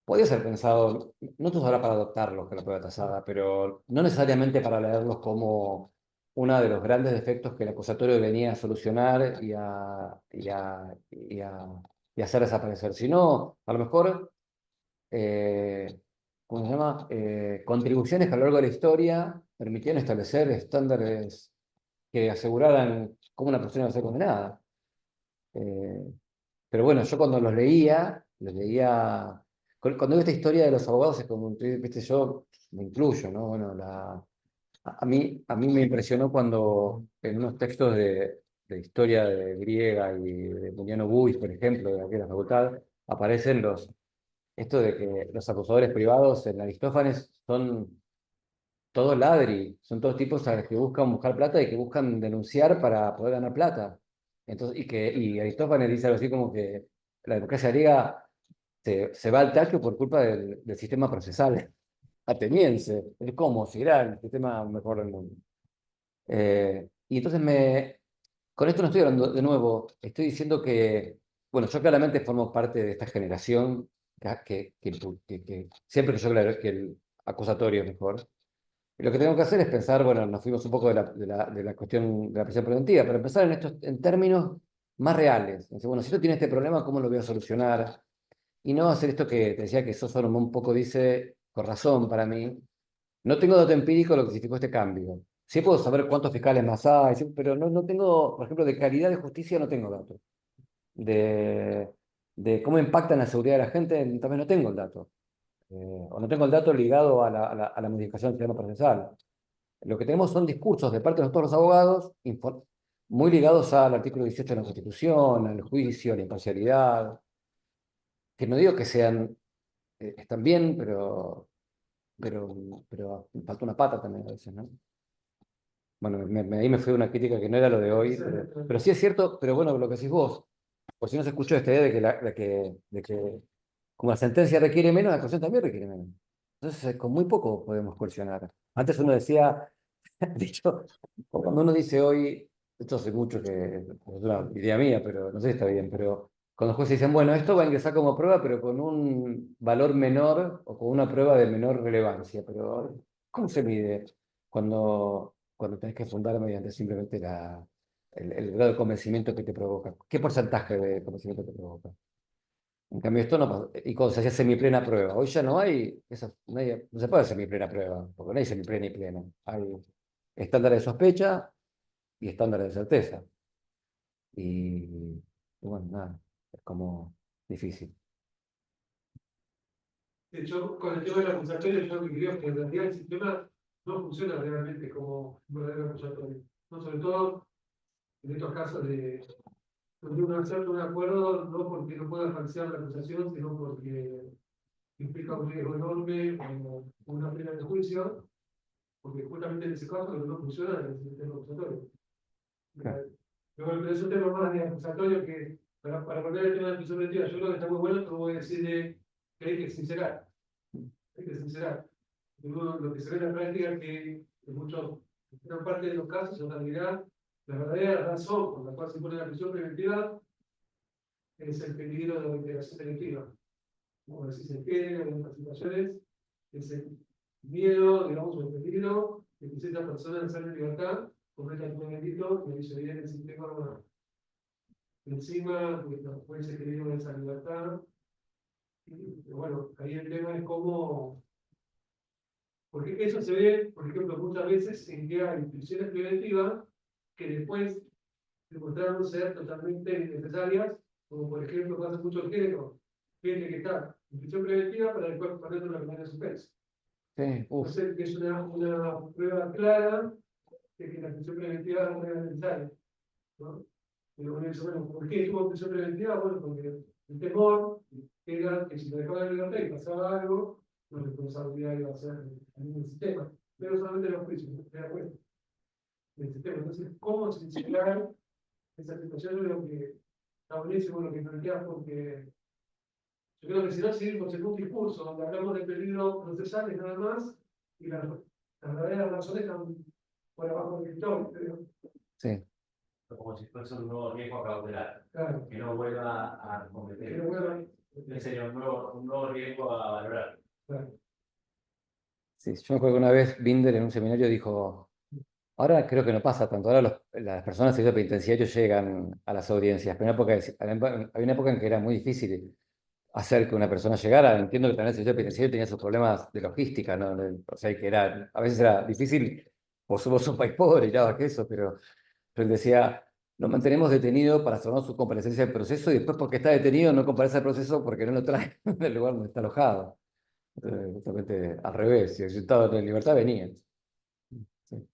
Speaker 1: podía ser pensado, no todos ahora para adoptarlos que la prueba tasada, pero no necesariamente para leerlos como uno de los grandes defectos que el acusatorio venía a solucionar y hacer desaparecer, sino a lo mejor, ¿cómo se llama? Contribuciones que a lo largo de la historia permitían establecer estándares que aseguraran cómo una persona iba a ser condenada. Pero bueno, yo cuando los leía, cuando veo esta historia de los abogados es como, viste, yo me incluyo, ¿no? Bueno, a mí me impresionó cuando en unos textos de historia griega y de Muniano Buis, por ejemplo, de aquí de la facultad, aparecen esto de que los acusadores privados en Aristófanes son todos ladri, son todos tipos a los que buscan buscar plata y que buscan denunciar para poder ganar plata. Entonces, y Aristófanes dice algo así como que la democracia griega se va al tacho por culpa del sistema procesal ateniense. Es como si era el sistema mejor del mundo. Y entonces con esto no estoy hablando de nuevo, estoy diciendo que, bueno, yo claramente formo parte de esta generación que siempre que yo creo que el acusatorio es mejor. Y lo que tengo que hacer es pensar, bueno, nos fuimos un poco de la cuestión de la prisión preventiva, pero pensar en términos más reales. Decir, bueno, si esto tiene este problema, ¿cómo lo voy a solucionar? Y no hacer esto que te decía que Sóforo un poco dice, con razón para mí, no tengo dato empírico de lo que significó este cambio. Sí puedo saber cuántos fiscales más hay, sí, pero no tengo, por ejemplo, de calidad de justicia no tengo datos. De, de cómo impacta en la seguridad de la gente también no tengo el dato. O no tengo el dato ligado a la modificación del sistema procesal. Lo que tenemos son discursos de parte de todos los abogados muy ligados al artículo 18 de la Constitución, al juicio, a la imparcialidad, que no digo que están bien, pero falta una pata también a veces, ¿no? Bueno, ahí me fue una crítica que no era lo de hoy, pero sí es cierto, pero bueno, lo que decís vos, por si no se escuchó esta idea de que como la sentencia requiere menos, la acusación también requiere menos. Entonces, con muy poco podemos coercionar. Antes uno decía, de hecho, cuando uno dice hoy, esto hace mucho que es una idea mía, pero no sé si está bien, pero cuando los jueces dicen, bueno, esto va a ingresar como prueba, pero con un valor menor o con una prueba de menor relevancia. Pero, ¿cómo se mide cuando tenés que fundar mediante simplemente el grado de convencimiento que te provoca? ¿Qué porcentaje de convencimiento te provoca? En cambio, esto no pasa. Y cuando se hacía semiplena prueba, hoy ya no hay, no se puede hacer semiplena prueba, porque no hay semiplena y plena. Hay estándares de sospecha y estándares de certeza. Y bueno, nada, es como difícil.
Speaker 6: De hecho, con el tema del acusatorio, yo lo que creo es que en realidad el sistema no funciona realmente como un verdadero acusatorio. No, sobre todo en estos casos donde uno acepta un acuerdo, no porque no pueda falsear la acusación, sino porque implica un riesgo enorme o una pena de juicio, porque justamente en ese caso lo que no funciona es el sistema acusatorio.
Speaker 1: Claro.
Speaker 6: Pero es un tema más de acusatorio que, para volver al tema de la prisión preventiva, yo creo que está muy bueno, pero voy a decirle que hay que sincerar. Hay que sincerar. Lo que se ve en la práctica es que en gran parte de los casos, en realidad, la verdadera razón por la cual se pone la prisión preventiva es el peligro de la integración delictiva. Como decís, se quede en estas situaciones, es el miedo, digamos, o el peligro de que ciertas personas salgan en libertad, cometa un delito y se viene el sistema encima, que los jueces queriendo esa libertad. Pero bueno, ahí el tema es cómo. Porque eso se ve, por ejemplo, muchas veces en que hay prisiones preventivas que después demostraron ser totalmente innecesarias, como por ejemplo pasa mucho el género, gente que está en prisión preventiva para después ponerle una pena de suspenso.
Speaker 1: Sí,
Speaker 6: Entonces, que es una prueba clara de que la prisión preventiva no era necesaria, ¿no? Y uno dice, bueno, ¿por qué estuvo en prisión preventiva? Bueno, porque el temor era que si lo dejaba en libertad y pasaba algo, la responsabilidad iba a ser en el sistema, pero solamente los juicios, no se da cuenta del sistema. Entonces, ¿cómo se integrar esa situación? Yo creo que está buenísimo lo que planteas, porque yo creo que si no seguimos en un discurso donde hablamos de peligro procesales nada más, y las verdaderas razones están por abajo del escritorio, creo.
Speaker 1: sí.
Speaker 5: Como si fuese un nuevo riesgo cautelar,
Speaker 6: Claro.
Speaker 5: que no vuelva a cometer.
Speaker 6: Pero bueno,
Speaker 5: Ese sería un nuevo riesgo a valorar.
Speaker 6: claro.
Speaker 1: Sí, yo me acuerdo que una vez Binder en un seminario dijo, ahora creo que no pasa tanto, ahora las personas en el penitenciario llegan a las audiencias, pero había una época en que era muy difícil hacer que una persona llegara. Entiendo que también el servicio penitenciario tenía sus problemas de logística, ¿no? O sea, que a veces era difícil, vos somos un país pobre y nada que eso, pero él decía, lo mantenemos detenido para hacernos su comparecencia del proceso y después porque está detenido no comparece al proceso porque no lo trae del lugar donde está alojado. Justamente al revés, si el resultado de libertad venía. Sí.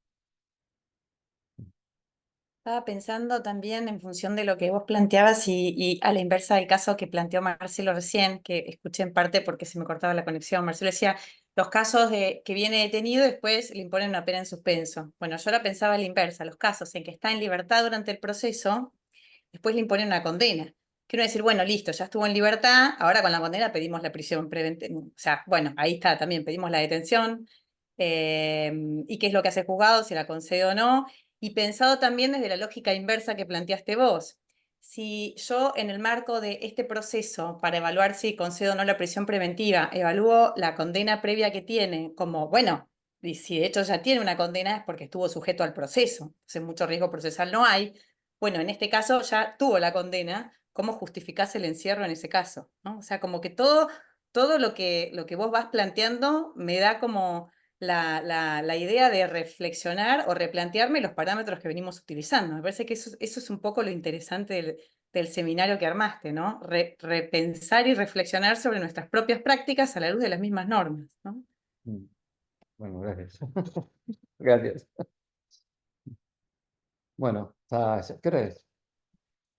Speaker 3: Estaba pensando también en función de lo que vos planteabas y a la inversa del caso que planteó Marcelo recién, que escuché en parte porque se me cortaba la conexión. Marcelo decía, los casos de que viene detenido y después le imponen una pena en suspenso. Bueno, yo ahora pensaba a la inversa, los casos en que está en libertad durante el proceso, después le imponen una condena. Quiero decir, bueno, listo, ya estuvo en libertad, ahora con la condena pedimos la prisión preventiva. O sea, bueno, ahí está también, pedimos la detención. Y qué es lo que hace el juzgado, si la concede o no. Y pensado también desde la lógica inversa que planteaste vos. Si yo en el marco de este proceso, para evaluar si concedo o no la prisión preventiva, evalúo la condena previa que tiene como, bueno, y si de hecho ya tiene una condena es porque estuvo sujeto al proceso, entonces mucho riesgo procesal no hay. Bueno, en este caso ya tuvo la condena, ¿cómo justificás el encierro en ese caso? ¿No? O sea, como que todo lo que vos vas planteando me da como la idea de reflexionar o replantearme los parámetros que venimos utilizando. Me parece que eso es un poco lo interesante del seminario que armaste, ¿no? Repensar y reflexionar sobre nuestras propias prácticas a la luz de las mismas normas, ¿no?
Speaker 1: Bueno, gracias. Gracias. Bueno, ¿qué hora es?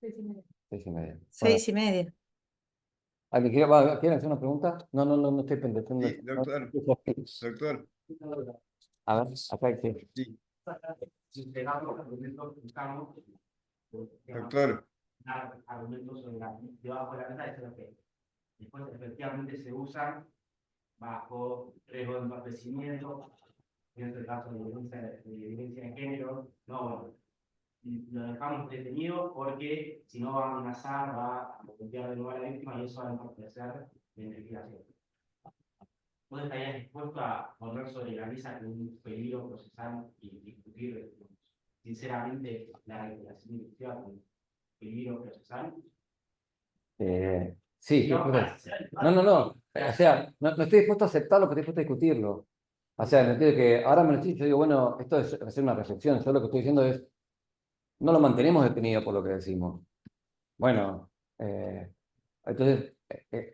Speaker 1: 6:30. Bueno,
Speaker 3: 6:30.
Speaker 1: ¿alguien quiere hacer una pregunta? No, no estoy pendiente.
Speaker 8: Sí, doctor. Doctor,
Speaker 1: A ver, acá hay que...
Speaker 8: sí,
Speaker 5: Si pegamos los argumentos que buscamos,
Speaker 8: doctor.
Speaker 5: argumentos sobre debajo de la mesa, es lo que después efectivamente se usan bajo riesgo de entorpecimiento, en este caso de violencia de género, no, bueno, y lo dejamos detenido porque si no va a amenazar, va a golpear de nuevo a la víctima y eso va a entorpecer la investigación. ¿Vos estarías dispuesto a poner sobre la mesa un peligro procesal y discutir sinceramente la regulación directiva con peligro procesal?
Speaker 1: Sí,
Speaker 5: No,
Speaker 1: no. O sea, no estoy dispuesto a aceptarlo, pero estoy dispuesto a discutirlo. O sea, en el sentido de que ahora me lo estoy, yo digo, bueno, esto es hacer una reflexión. Yo lo que estoy diciendo es, no lo mantenemos detenido por lo que decimos. Bueno, entonces,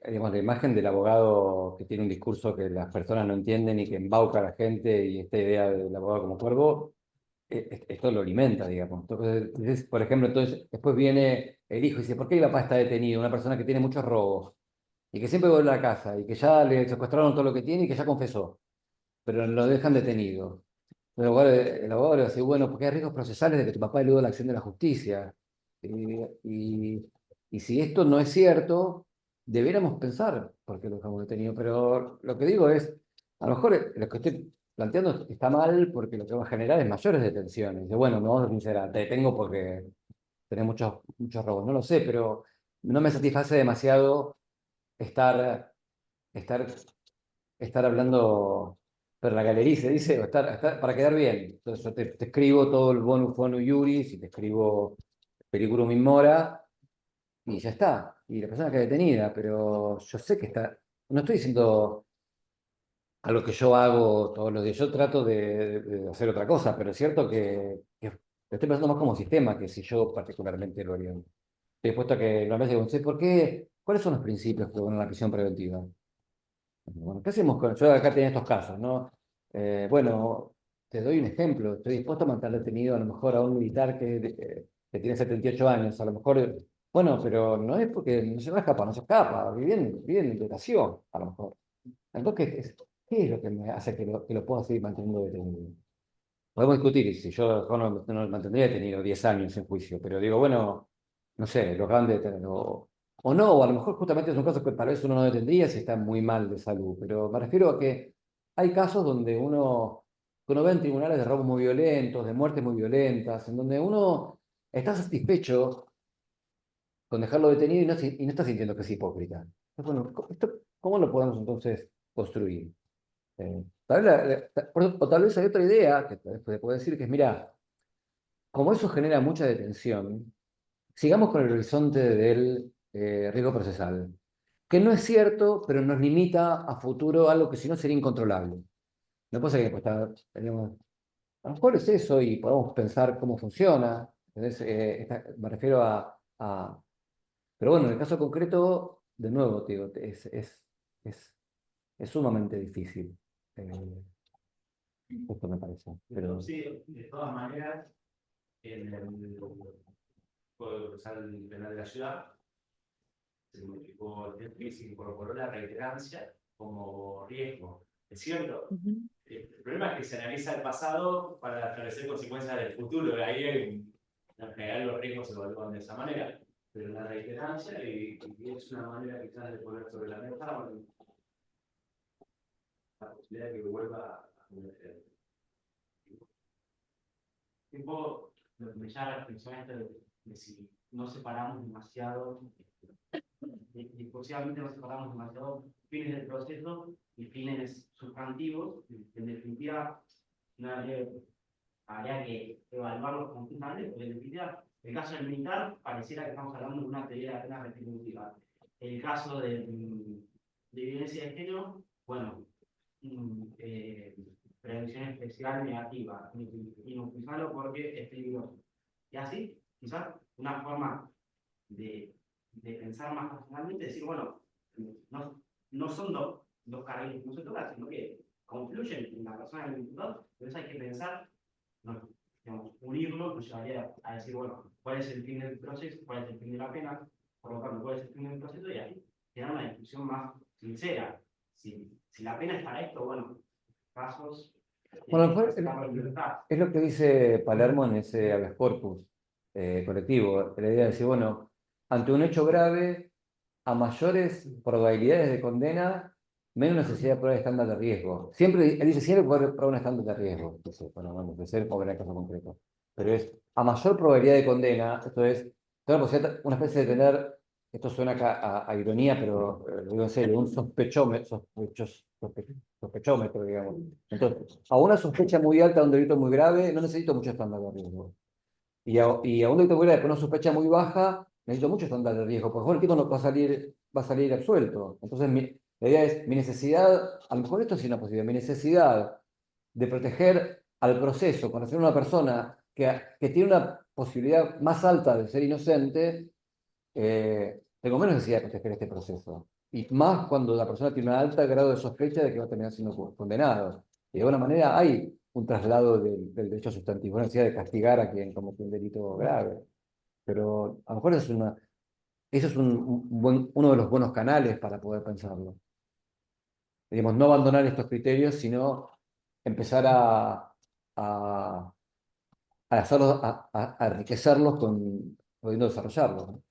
Speaker 1: digamos, la imagen del abogado que tiene un discurso que las personas no entienden y que embauca a la gente y esta idea del abogado como cuervo, esto lo alimenta, digamos. Entonces, por ejemplo, entonces, después viene el hijo y dice, ¿por qué el papá está detenido? Una persona que tiene muchos robos y que siempre vuelve a la casa y que ya le secuestraron todo lo que tiene y que ya confesó, pero lo dejan detenido. El abogado le va a decir, bueno, porque hay riesgos procesales de que tu papá eluda la acción de la justicia. Y si esto no es cierto, debiéramos pensar por qué lo dejamos detenido. Pero lo que digo es, a lo mejor lo que estoy planteando está mal porque lo que va a generar es mayores detenciones. Dice, bueno, me vamos a sincerar, te detengo porque tenés muchos robos. No lo sé, pero no me satisface demasiado estar, estar estar hablando per la galería, se dice, o para quedar bien. Entonces yo te escribo todo el bonus bonus iuris y te escribo periculum in mora y ya está. Y la persona queda detenida, pero yo sé que está, no estoy diciendo a lo que yo hago todos los días, yo trato de hacer otra cosa, pero es cierto que lo estoy pensando más como sistema que si yo particularmente lo haría. Estoy dispuesto a que lo hables y digo, ¿por qué? ¿Cuáles son los principios que van en la prisión preventiva? Bueno, ¿qué hacemos con? Yo acá tenía estos casos, ¿no? Bueno, te doy un ejemplo. Estoy dispuesto a mantener detenido a lo mejor a un militar que tiene 78 años. A lo mejor, bueno, pero no es porque no se va a escapar, no se escapa. Vive en liberación, a lo mejor. Entonces, ¿qué es lo que me hace que lo pueda seguir manteniendo detenido? Podemos discutir si yo no lo mantendría detenido 10 años en juicio, pero digo, bueno, no sé, lo acaban de detener, o no, o a lo mejor justamente es un caso que tal vez uno no detendría si está muy mal de salud, pero me refiero a que hay casos donde uno ve en tribunales de robos muy violentos, de muertes muy violentas, en donde uno está satisfecho con dejarlo detenido y no está sintiendo que es hipócrita. Entonces, bueno, ¿cómo lo podemos entonces construir? Tal vez o tal vez hay otra idea que tal vez se puede decir que es, mira, como eso genera mucha detención, sigamos con el horizonte del riesgo procesal, que no es cierto, pero nos limita a futuro algo que si no sería incontrolable. No puede ser que pues, digamos, a lo mejor es eso y podemos pensar cómo funciona. Entonces, me refiero Pero bueno, en el caso concreto, de nuevo, te digo, es, es sumamente difícil. Esto me parece. Pero...
Speaker 5: Sí, de todas maneras, en el Código Procesal Penal de la Ciudad, se modificó el texto y se incorporó la reiterancia como riesgo. ¿Es cierto?
Speaker 3: Ujú.
Speaker 5: El problema es que se analiza el pasado para establecer consecuencias del futuro. Ahí en general los riesgos se evalúan de esa manera. Pero la reiterancia y es una manera quizás de poner sobre la mesa la posibilidad de que vuelva a cometer. Un poco lo que me llama la atención es de si no separamos demasiado, discursivamente no separamos demasiado fines del proceso y fines sustantivos. En definitiva, no habría que evaluarlos conjuntamente, porque en definitiva, el caso del militar pareciera que estamos hablando de una teoría de pena retributiva. El caso de violencia de género, bueno, prevención especial negativa, inutilizarlo porque es peligroso. Y así, quizás, una forma de pensar más racionalmente, decir, bueno, no son dos carriles que no se tocan, sino que confluyen en la persona del imputado, entonces hay que pensar, no, digamos, unirlo nos llevaría a decir, bueno, cuál es el fin del proceso, cuál es el fin de la pena, por lo tanto, cuál es el fin del proceso, y ahí tener una discusión más sincera. Si la pena es para esto, bueno, casos.
Speaker 1: Bueno,
Speaker 5: Libertad.
Speaker 1: es lo que dice Palermo en ese habeas corpus colectivo. La idea de decir, bueno, ante un hecho grave, a mayores probabilidades de condena, menos necesidad de probar estándar de riesgo. Siempre, él dice, siempre poder probar un estándar de riesgo. Dice, bueno, vamos a hacer pobre el caso concreto. Pero es a mayor probabilidad de condena, esto es, una especie de tener, esto suena acá a ironía, pero lo digo en serio, un sospechómetro, digamos. Entonces, a una sospecha muy alta de un delito muy grave, no necesito mucho estándar de riesgo. Y a un delito muy grave con una sospecha muy baja, necesito mucho estándar de riesgo, porque el tipo no va a salir absuelto. Entonces, la idea es, mi necesidad, a lo mejor esto sí es una posibilidad, mi necesidad de proteger al proceso, conocer a una persona que tiene una posibilidad más alta de ser inocente, tengo menos necesidad de proteger este proceso. Y más cuando la persona tiene un alto grado de sospecha de que va a terminar siendo condenado. Y de alguna manera hay un traslado del derecho sustantivo, una necesidad de castigar a quien cometió un delito grave. Pero a lo mejor eso es uno de los buenos canales para poder pensarlo. Digamos, no abandonar estos criterios, sino empezar a, hacerlos, a enriquecerlos pudiendo desarrollarlos, ¿no?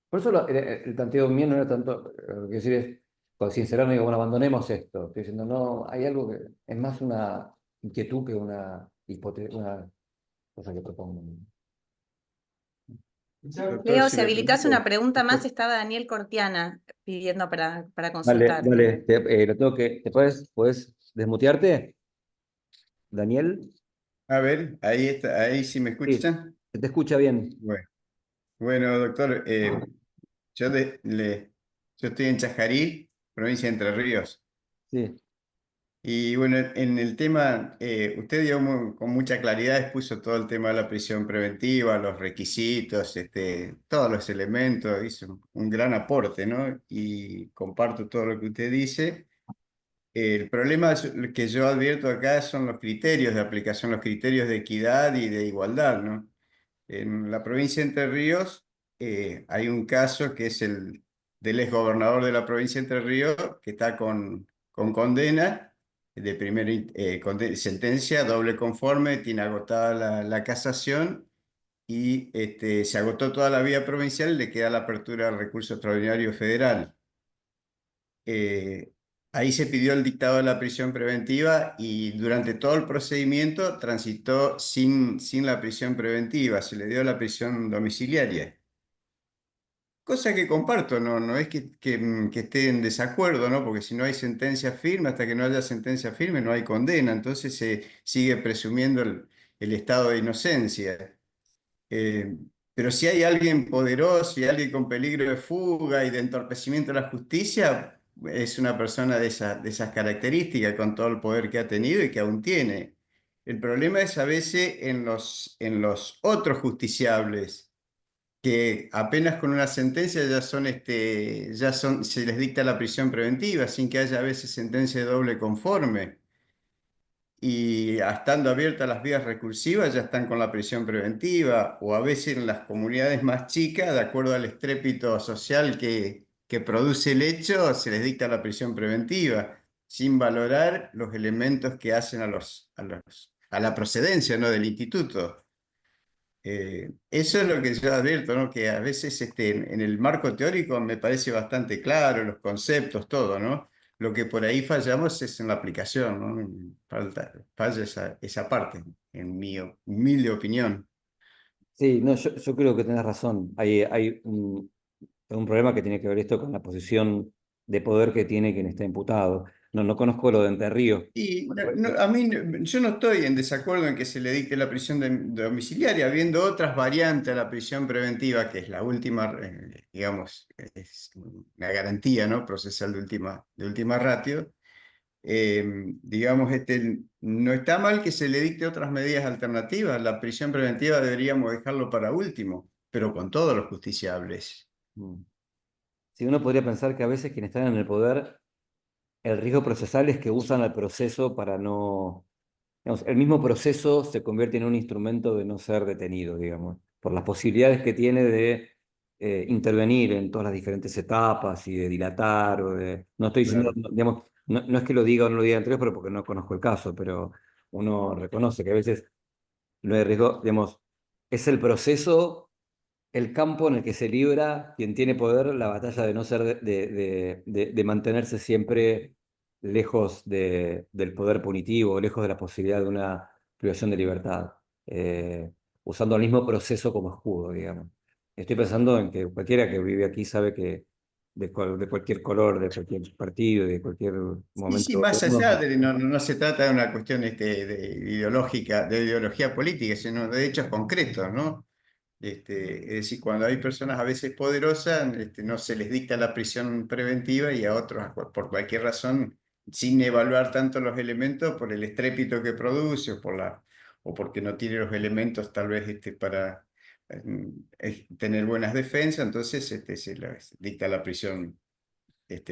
Speaker 1: Por eso el planteo mío no era tanto, lo que decir es, con sincerarme, digo, bueno, abandonemos esto. Estoy diciendo, no, hay algo que es más una inquietud que una cosa que propongo.
Speaker 8: Doctor,
Speaker 3: Leo,
Speaker 8: si
Speaker 3: si
Speaker 8: me
Speaker 3: habilitas
Speaker 8: permite.
Speaker 3: una pregunta más, estaba Daniel Cortiana pidiendo para
Speaker 1: Dale,
Speaker 3: consultar.
Speaker 1: dale, lo tengo que, ¿puedes desmutearte, Daniel?
Speaker 8: A ver, ahí está, ahí sí me
Speaker 1: Sí,
Speaker 8: escuchan.
Speaker 1: se te escucha bien.
Speaker 8: Bueno, doctor, yo, yo estoy en Chajarí, provincia de Entre Ríos.
Speaker 1: Sí.
Speaker 8: Y bueno, en el tema, usted dio con mucha claridad, expuso todo el tema de la prisión preventiva, los requisitos, todos los elementos, hizo un gran aporte, ¿no? Y comparto todo lo que usted dice. El problema que yo advierto acá son los criterios de aplicación, los criterios de equidad y de igualdad, ¿no? En la provincia de Entre Ríos hay un caso que es el del exgobernador de la provincia de Entre Ríos, que está con condena de sentencia doble conforme, tiene agotada la casación y se agotó toda la vía provincial y le queda la apertura al recurso extraordinario federal. Eh, Ahí se pidió el dictado de la prisión preventiva y durante todo el procedimiento transitó sin la prisión preventiva, se le dio la prisión domiciliaria. Cosa que comparto, no es que esté en desacuerdo, ¿no? Porque si no hay sentencia firme, hasta que no haya sentencia firme no hay condena, entonces se sigue presumiendo el estado de inocencia. Eh, pero si hay alguien poderoso y alguien con peligro de fuga y de entorpecimiento de la justicia, es una persona de esas características, con todo el poder que ha tenido y que aún tiene. El problema es a veces en los otros justiciables, que apenas con una sentencia se les dicta la prisión preventiva, sin que haya a veces sentencia de doble conforme. y estando abiertas las vías recursivas ya están con la prisión preventiva, o a veces en las comunidades más chicas, de acuerdo al estrépito social que produce el hecho, se les dicta la prisión preventiva, sin valorar los elementos que hacen a la procedencia, ¿no?, del instituto. Eso es lo que yo advierto, ¿no? Que a veces en el marco teórico me parece bastante claro, los conceptos, todo, ¿no? Lo que por ahí fallamos es en la aplicación, ¿no? Falla esa parte, en mi humilde opinión.
Speaker 1: Sí, no, yo creo que tenés razón. Hay un problema que tiene que ver esto con la posición de poder que tiene quien está imputado. No conozco lo de Entre Ríos.
Speaker 8: Y a mí, yo no estoy en desacuerdo en que se le dicte la prisión domiciliaria, habiendo otras variantes a la prisión preventiva, que es la última, digamos, es una garantía, ¿no?, procesal de última ratio. Digamos, no está mal que se le dicte otras medidas alternativas. La prisión preventiva deberíamos dejarlo para último, pero con todos los justiciables.
Speaker 1: Si uno podría pensar que a veces quienes están en el poder, el riesgo procesal es que usan el proceso para no... Digamos, el mismo proceso se convierte en un instrumento de no ser detenido, digamos, por las posibilidades que tiene de intervenir en todas las diferentes etapas y de dilatar o de... No estoy diciendo,
Speaker 8: Claro.
Speaker 1: digamos, no es que lo diga o no lo diga anterior, pero porque no conozco el caso, pero uno reconoce que a veces no hay riesgo, digamos, es el proceso, el campo en el que se libra quien tiene poder la batalla de no ser, de mantenerse siempre lejos del poder punitivo, lejos de la posibilidad de una privación de libertad, usando el mismo proceso como escudo, digamos. Estoy pensando en que cualquiera que vive aquí sabe que de cualquier color, de cualquier partido, de cualquier
Speaker 8: Sí, sí,
Speaker 1: momento,
Speaker 8: más allá de, no se trata de una cuestión ideológica, de ideología política, sino de hechos concretos, ¿no? Es decir, cuando hay personas a veces poderosas, no se les dicta la prisión preventiva, y a otros, por cualquier razón, sin evaluar tanto los elementos, por el estrépito que produce, o porque no tiene los elementos tal vez para tener buenas defensas, entonces se les dicta la prisión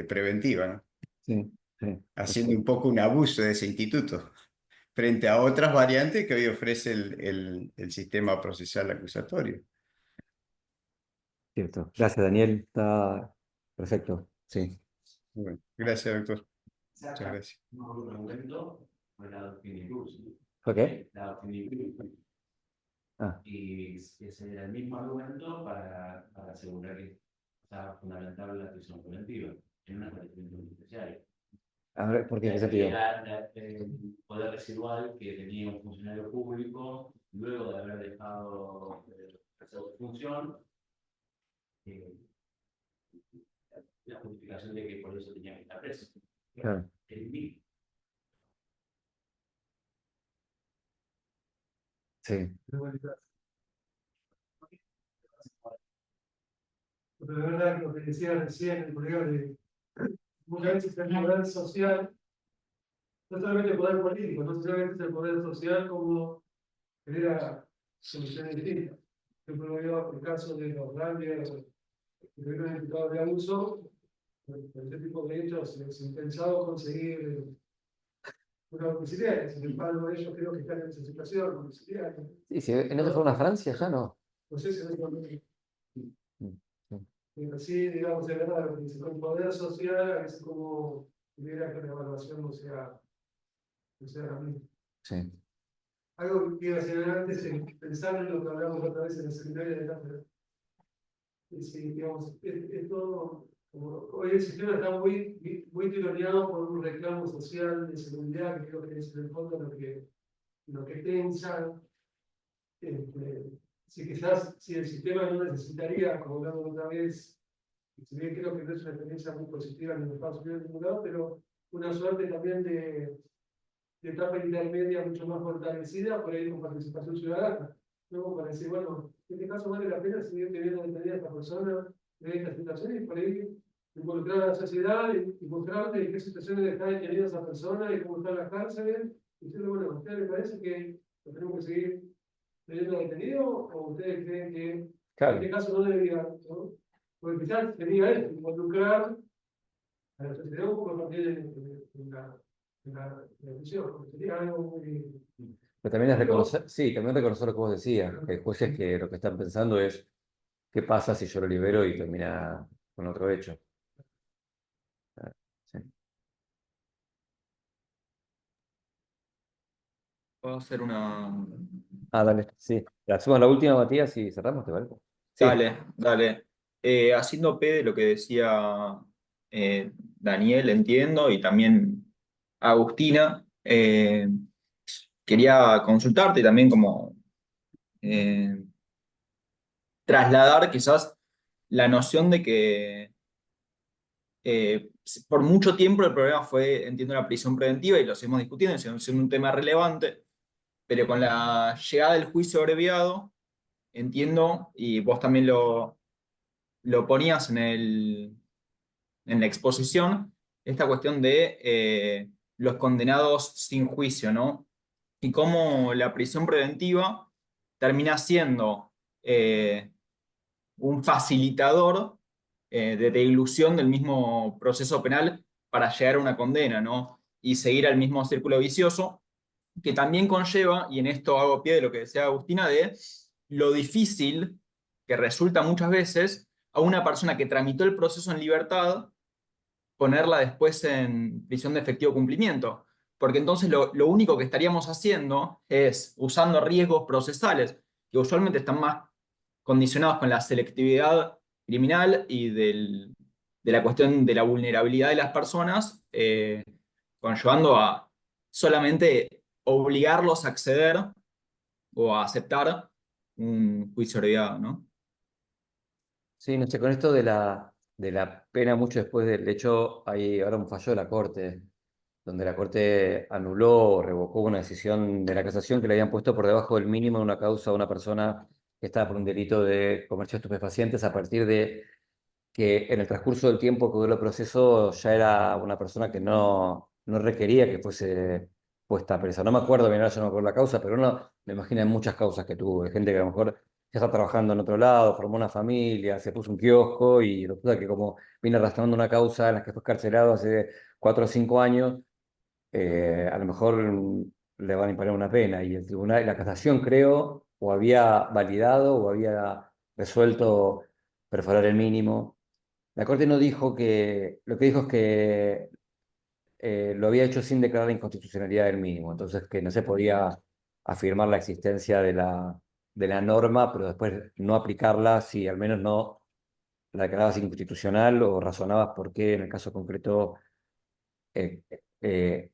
Speaker 8: preventiva, ¿no?
Speaker 1: sí, sí,
Speaker 8: Haciendo un poco un abuso de ese instituto, frente a otras variantes que hoy ofrece el sistema procesal acusatorio.
Speaker 1: cierto. Gracias, Daniel. Está perfecto. Sí.
Speaker 8: Bueno, gracias, doctor. Muchas gracias.
Speaker 5: Un argumento fue la doctrina incluso.
Speaker 1: ¿Fue qué?
Speaker 5: La doctrina incluso.
Speaker 1: Ah.
Speaker 5: Y ese era el mismo argumento para asegurar que estaba fundamental la prisión preventiva en una condición especial.
Speaker 1: A ver, ¿por qué? ¿Qué sentido?
Speaker 5: Era el poder residual que tenía un funcionario público luego de haber dejado hacer su función, la justificación de que por eso tenía que estar preso.
Speaker 1: Claro. Sí.
Speaker 6: Pero de verdad, lo que decía recién el colega de muchas veces el poder social, no solamente el poder político, no solamente el poder social como genera soluciones distintas. Yo veo el caso de los grandes que tuvieron imputados de abuso, por este tipo de hechos se ha intentado conseguir una domiciliaria. Sin embargo, ellos creo que están en esa situación domiciliaria.
Speaker 1: Sí, sí, en otra forma Francia ya no.
Speaker 6: No sé si es lo
Speaker 1: Sí.
Speaker 6: pero sí, digamos, de verdad, lo que dice, con poder social, es como tuviera que la evaluación no sea la misma.
Speaker 1: Sí.
Speaker 6: Algo que quiero hacer antes es pensar en lo que hablamos otra vez en el seminario de cátedra. Sí, digamos, es todo, como hoy el sistema está muy tironeado por un reclamo social de seguridad, que creo que es en el fondo lo que piensan. Si quizás, si el sistema no necesitaría, como hablamos otra vez, si bien creo que no es una experiencia muy positiva en los Estados Unidos de ningún lado, pero una suerte también de etapa intermedia mucho más fortalecida, por ahí con participación ciudadana. Luego para decir, bueno, en este caso vale la pena seguir teniendo detenida a esta persona en esta situación, y por ahí involucrar a la sociedad y mostrarle en qué situaciones está detenida esa persona y cómo está en la cárcel. Y decirle, bueno, ¿a ustedes les parece que lo tenemos que seguir teniendo detenido, o ustedes creen que en este caso no debería, ¿no? Porque quizás sería esto, involucrar a la sociedad un poco también en la la decisión, porque sería algo muy...
Speaker 1: Pero también es reconocer, sí, también reconocer lo que vos decías, que hay jueces que lo que están pensando es qué pasa si yo lo libero y termina con otro hecho. Ah, sí.
Speaker 9: Puedo hacer una.
Speaker 1: Ah, dale, sí. Hacemos la última, Matías, y cerramos, ¿te parece? Sí.
Speaker 9: Dale, dale. Haciendo P de lo que decía Daniel, entiendo, y también Agustina, quería consultarte y también como eh, trasladar quizás la noción de que por mucho tiempo el problema fue, entiendo, la prisión preventiva y lo seguimos discutiendo, siendo un tema relevante, pero con la llegada del juicio abreviado, entiendo, y vos también lo ponías en la exposición, esta cuestión de los condenados sin juicio, ¿no? Y cómo la prisión preventiva termina siendo un facilitador de dilución del mismo proceso penal para llegar a una condena, ¿no? Y seguir al mismo círculo vicioso, que también conlleva, y en esto hago pie de lo que decía Agustina, de lo difícil que resulta muchas veces a una persona que tramitó el proceso en libertad ponerla después en prisión de efectivo cumplimiento. Porque entonces lo único que estaríamos haciendo es usando riesgos procesales, que usualmente están más condicionados con la selectividad criminal y de la cuestión de la vulnerabilidad de las personas, conllevando a solamente obligarlos a acceder o a aceptar un juicio abreviado, ¿no?
Speaker 1: Sí, no sé, con esto de la pena mucho después del hecho, hay ahora un fallo de la Corte, donde la Corte anuló o revocó una decisión de la casación que le habían puesto por debajo del mínimo en una causa a una persona que estaba por un delito de comercio de estupefacientes a partir de que en el transcurso del tiempo que duró el proceso ya era una persona que no requería que fuese puesta presa. No me acuerdo bien, ahora yo no me acuerdo la causa, pero uno me imagina en muchas causas que tuvo, de gente que a lo mejor ya está trabajando en otro lado, formó una familia, se puso un kiosco y resulta que como viene arrastrando una causa en la que fue encarcelado hace 4 o 5 años, a lo mejor le van a imponer una pena y el tribunal, la casación creo, o había validado o había resuelto perforar el mínimo. La Corte no dijo que, lo que dijo es que lo había hecho sin declarar la inconstitucionalidad del mínimo, entonces que no se podía afirmar la existencia de la norma, pero después no aplicarla si al menos no la declarabas inconstitucional o razonabas por qué en el caso concreto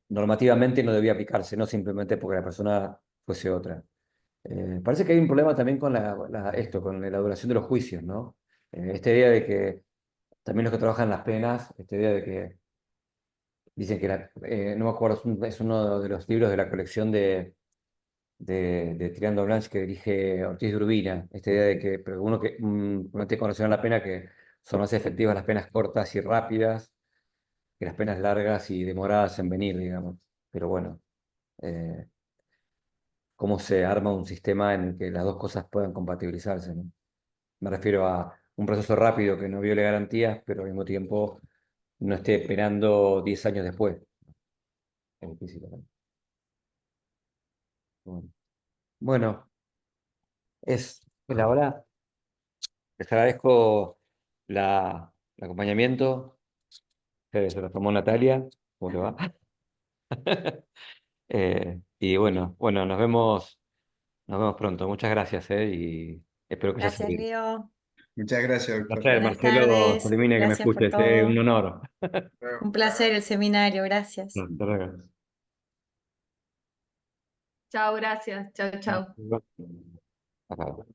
Speaker 1: normativamente no debía aplicarse, no simplemente porque la persona fuese otra. Parece que hay un problema también con esto, con la duración de los juicios, ¿no? Esta idea de que también los que trabajan las penas, esta idea de que dicen que, no me acuerdo, es uno de los libros de la colección de Tirando Blanche que dirige Ortiz de Urbina, esta idea de que, pero uno que uno tiene conocimiento de la pena que son más efectivas las penas cortas y rápidas que las penas largas y demoradas en venir, digamos. Pero bueno, eh, ¿cómo se arma un sistema en el que las dos cosas puedan compatibilizarse, ¿no? Me refiero a un proceso rápido que no viole garantías, pero al mismo tiempo no esté esperando 10 años después. Es difícil también. Bueno, bueno, es la hora. Les agradezco el acompañamiento. Se lo tomó Natalia. ¿Cómo te va? Y bueno, nos vemos pronto. Muchas gracias, y espero que haya
Speaker 3: Gracias,
Speaker 1: servido.
Speaker 3: Leo.
Speaker 8: Muchas gracias,
Speaker 1: Un
Speaker 8: doctor.
Speaker 1: placer,
Speaker 3: Buenas
Speaker 1: Marcelo
Speaker 3: tardes.
Speaker 1: Solimine, que me
Speaker 3: Gracias por
Speaker 1: escuches, un
Speaker 3: todo.
Speaker 1: honor.
Speaker 3: Un placer el seminario. Gracias.
Speaker 1: Hasta luego.
Speaker 10: Chao, gracias. Chao, chao.
Speaker 1: Hasta luego.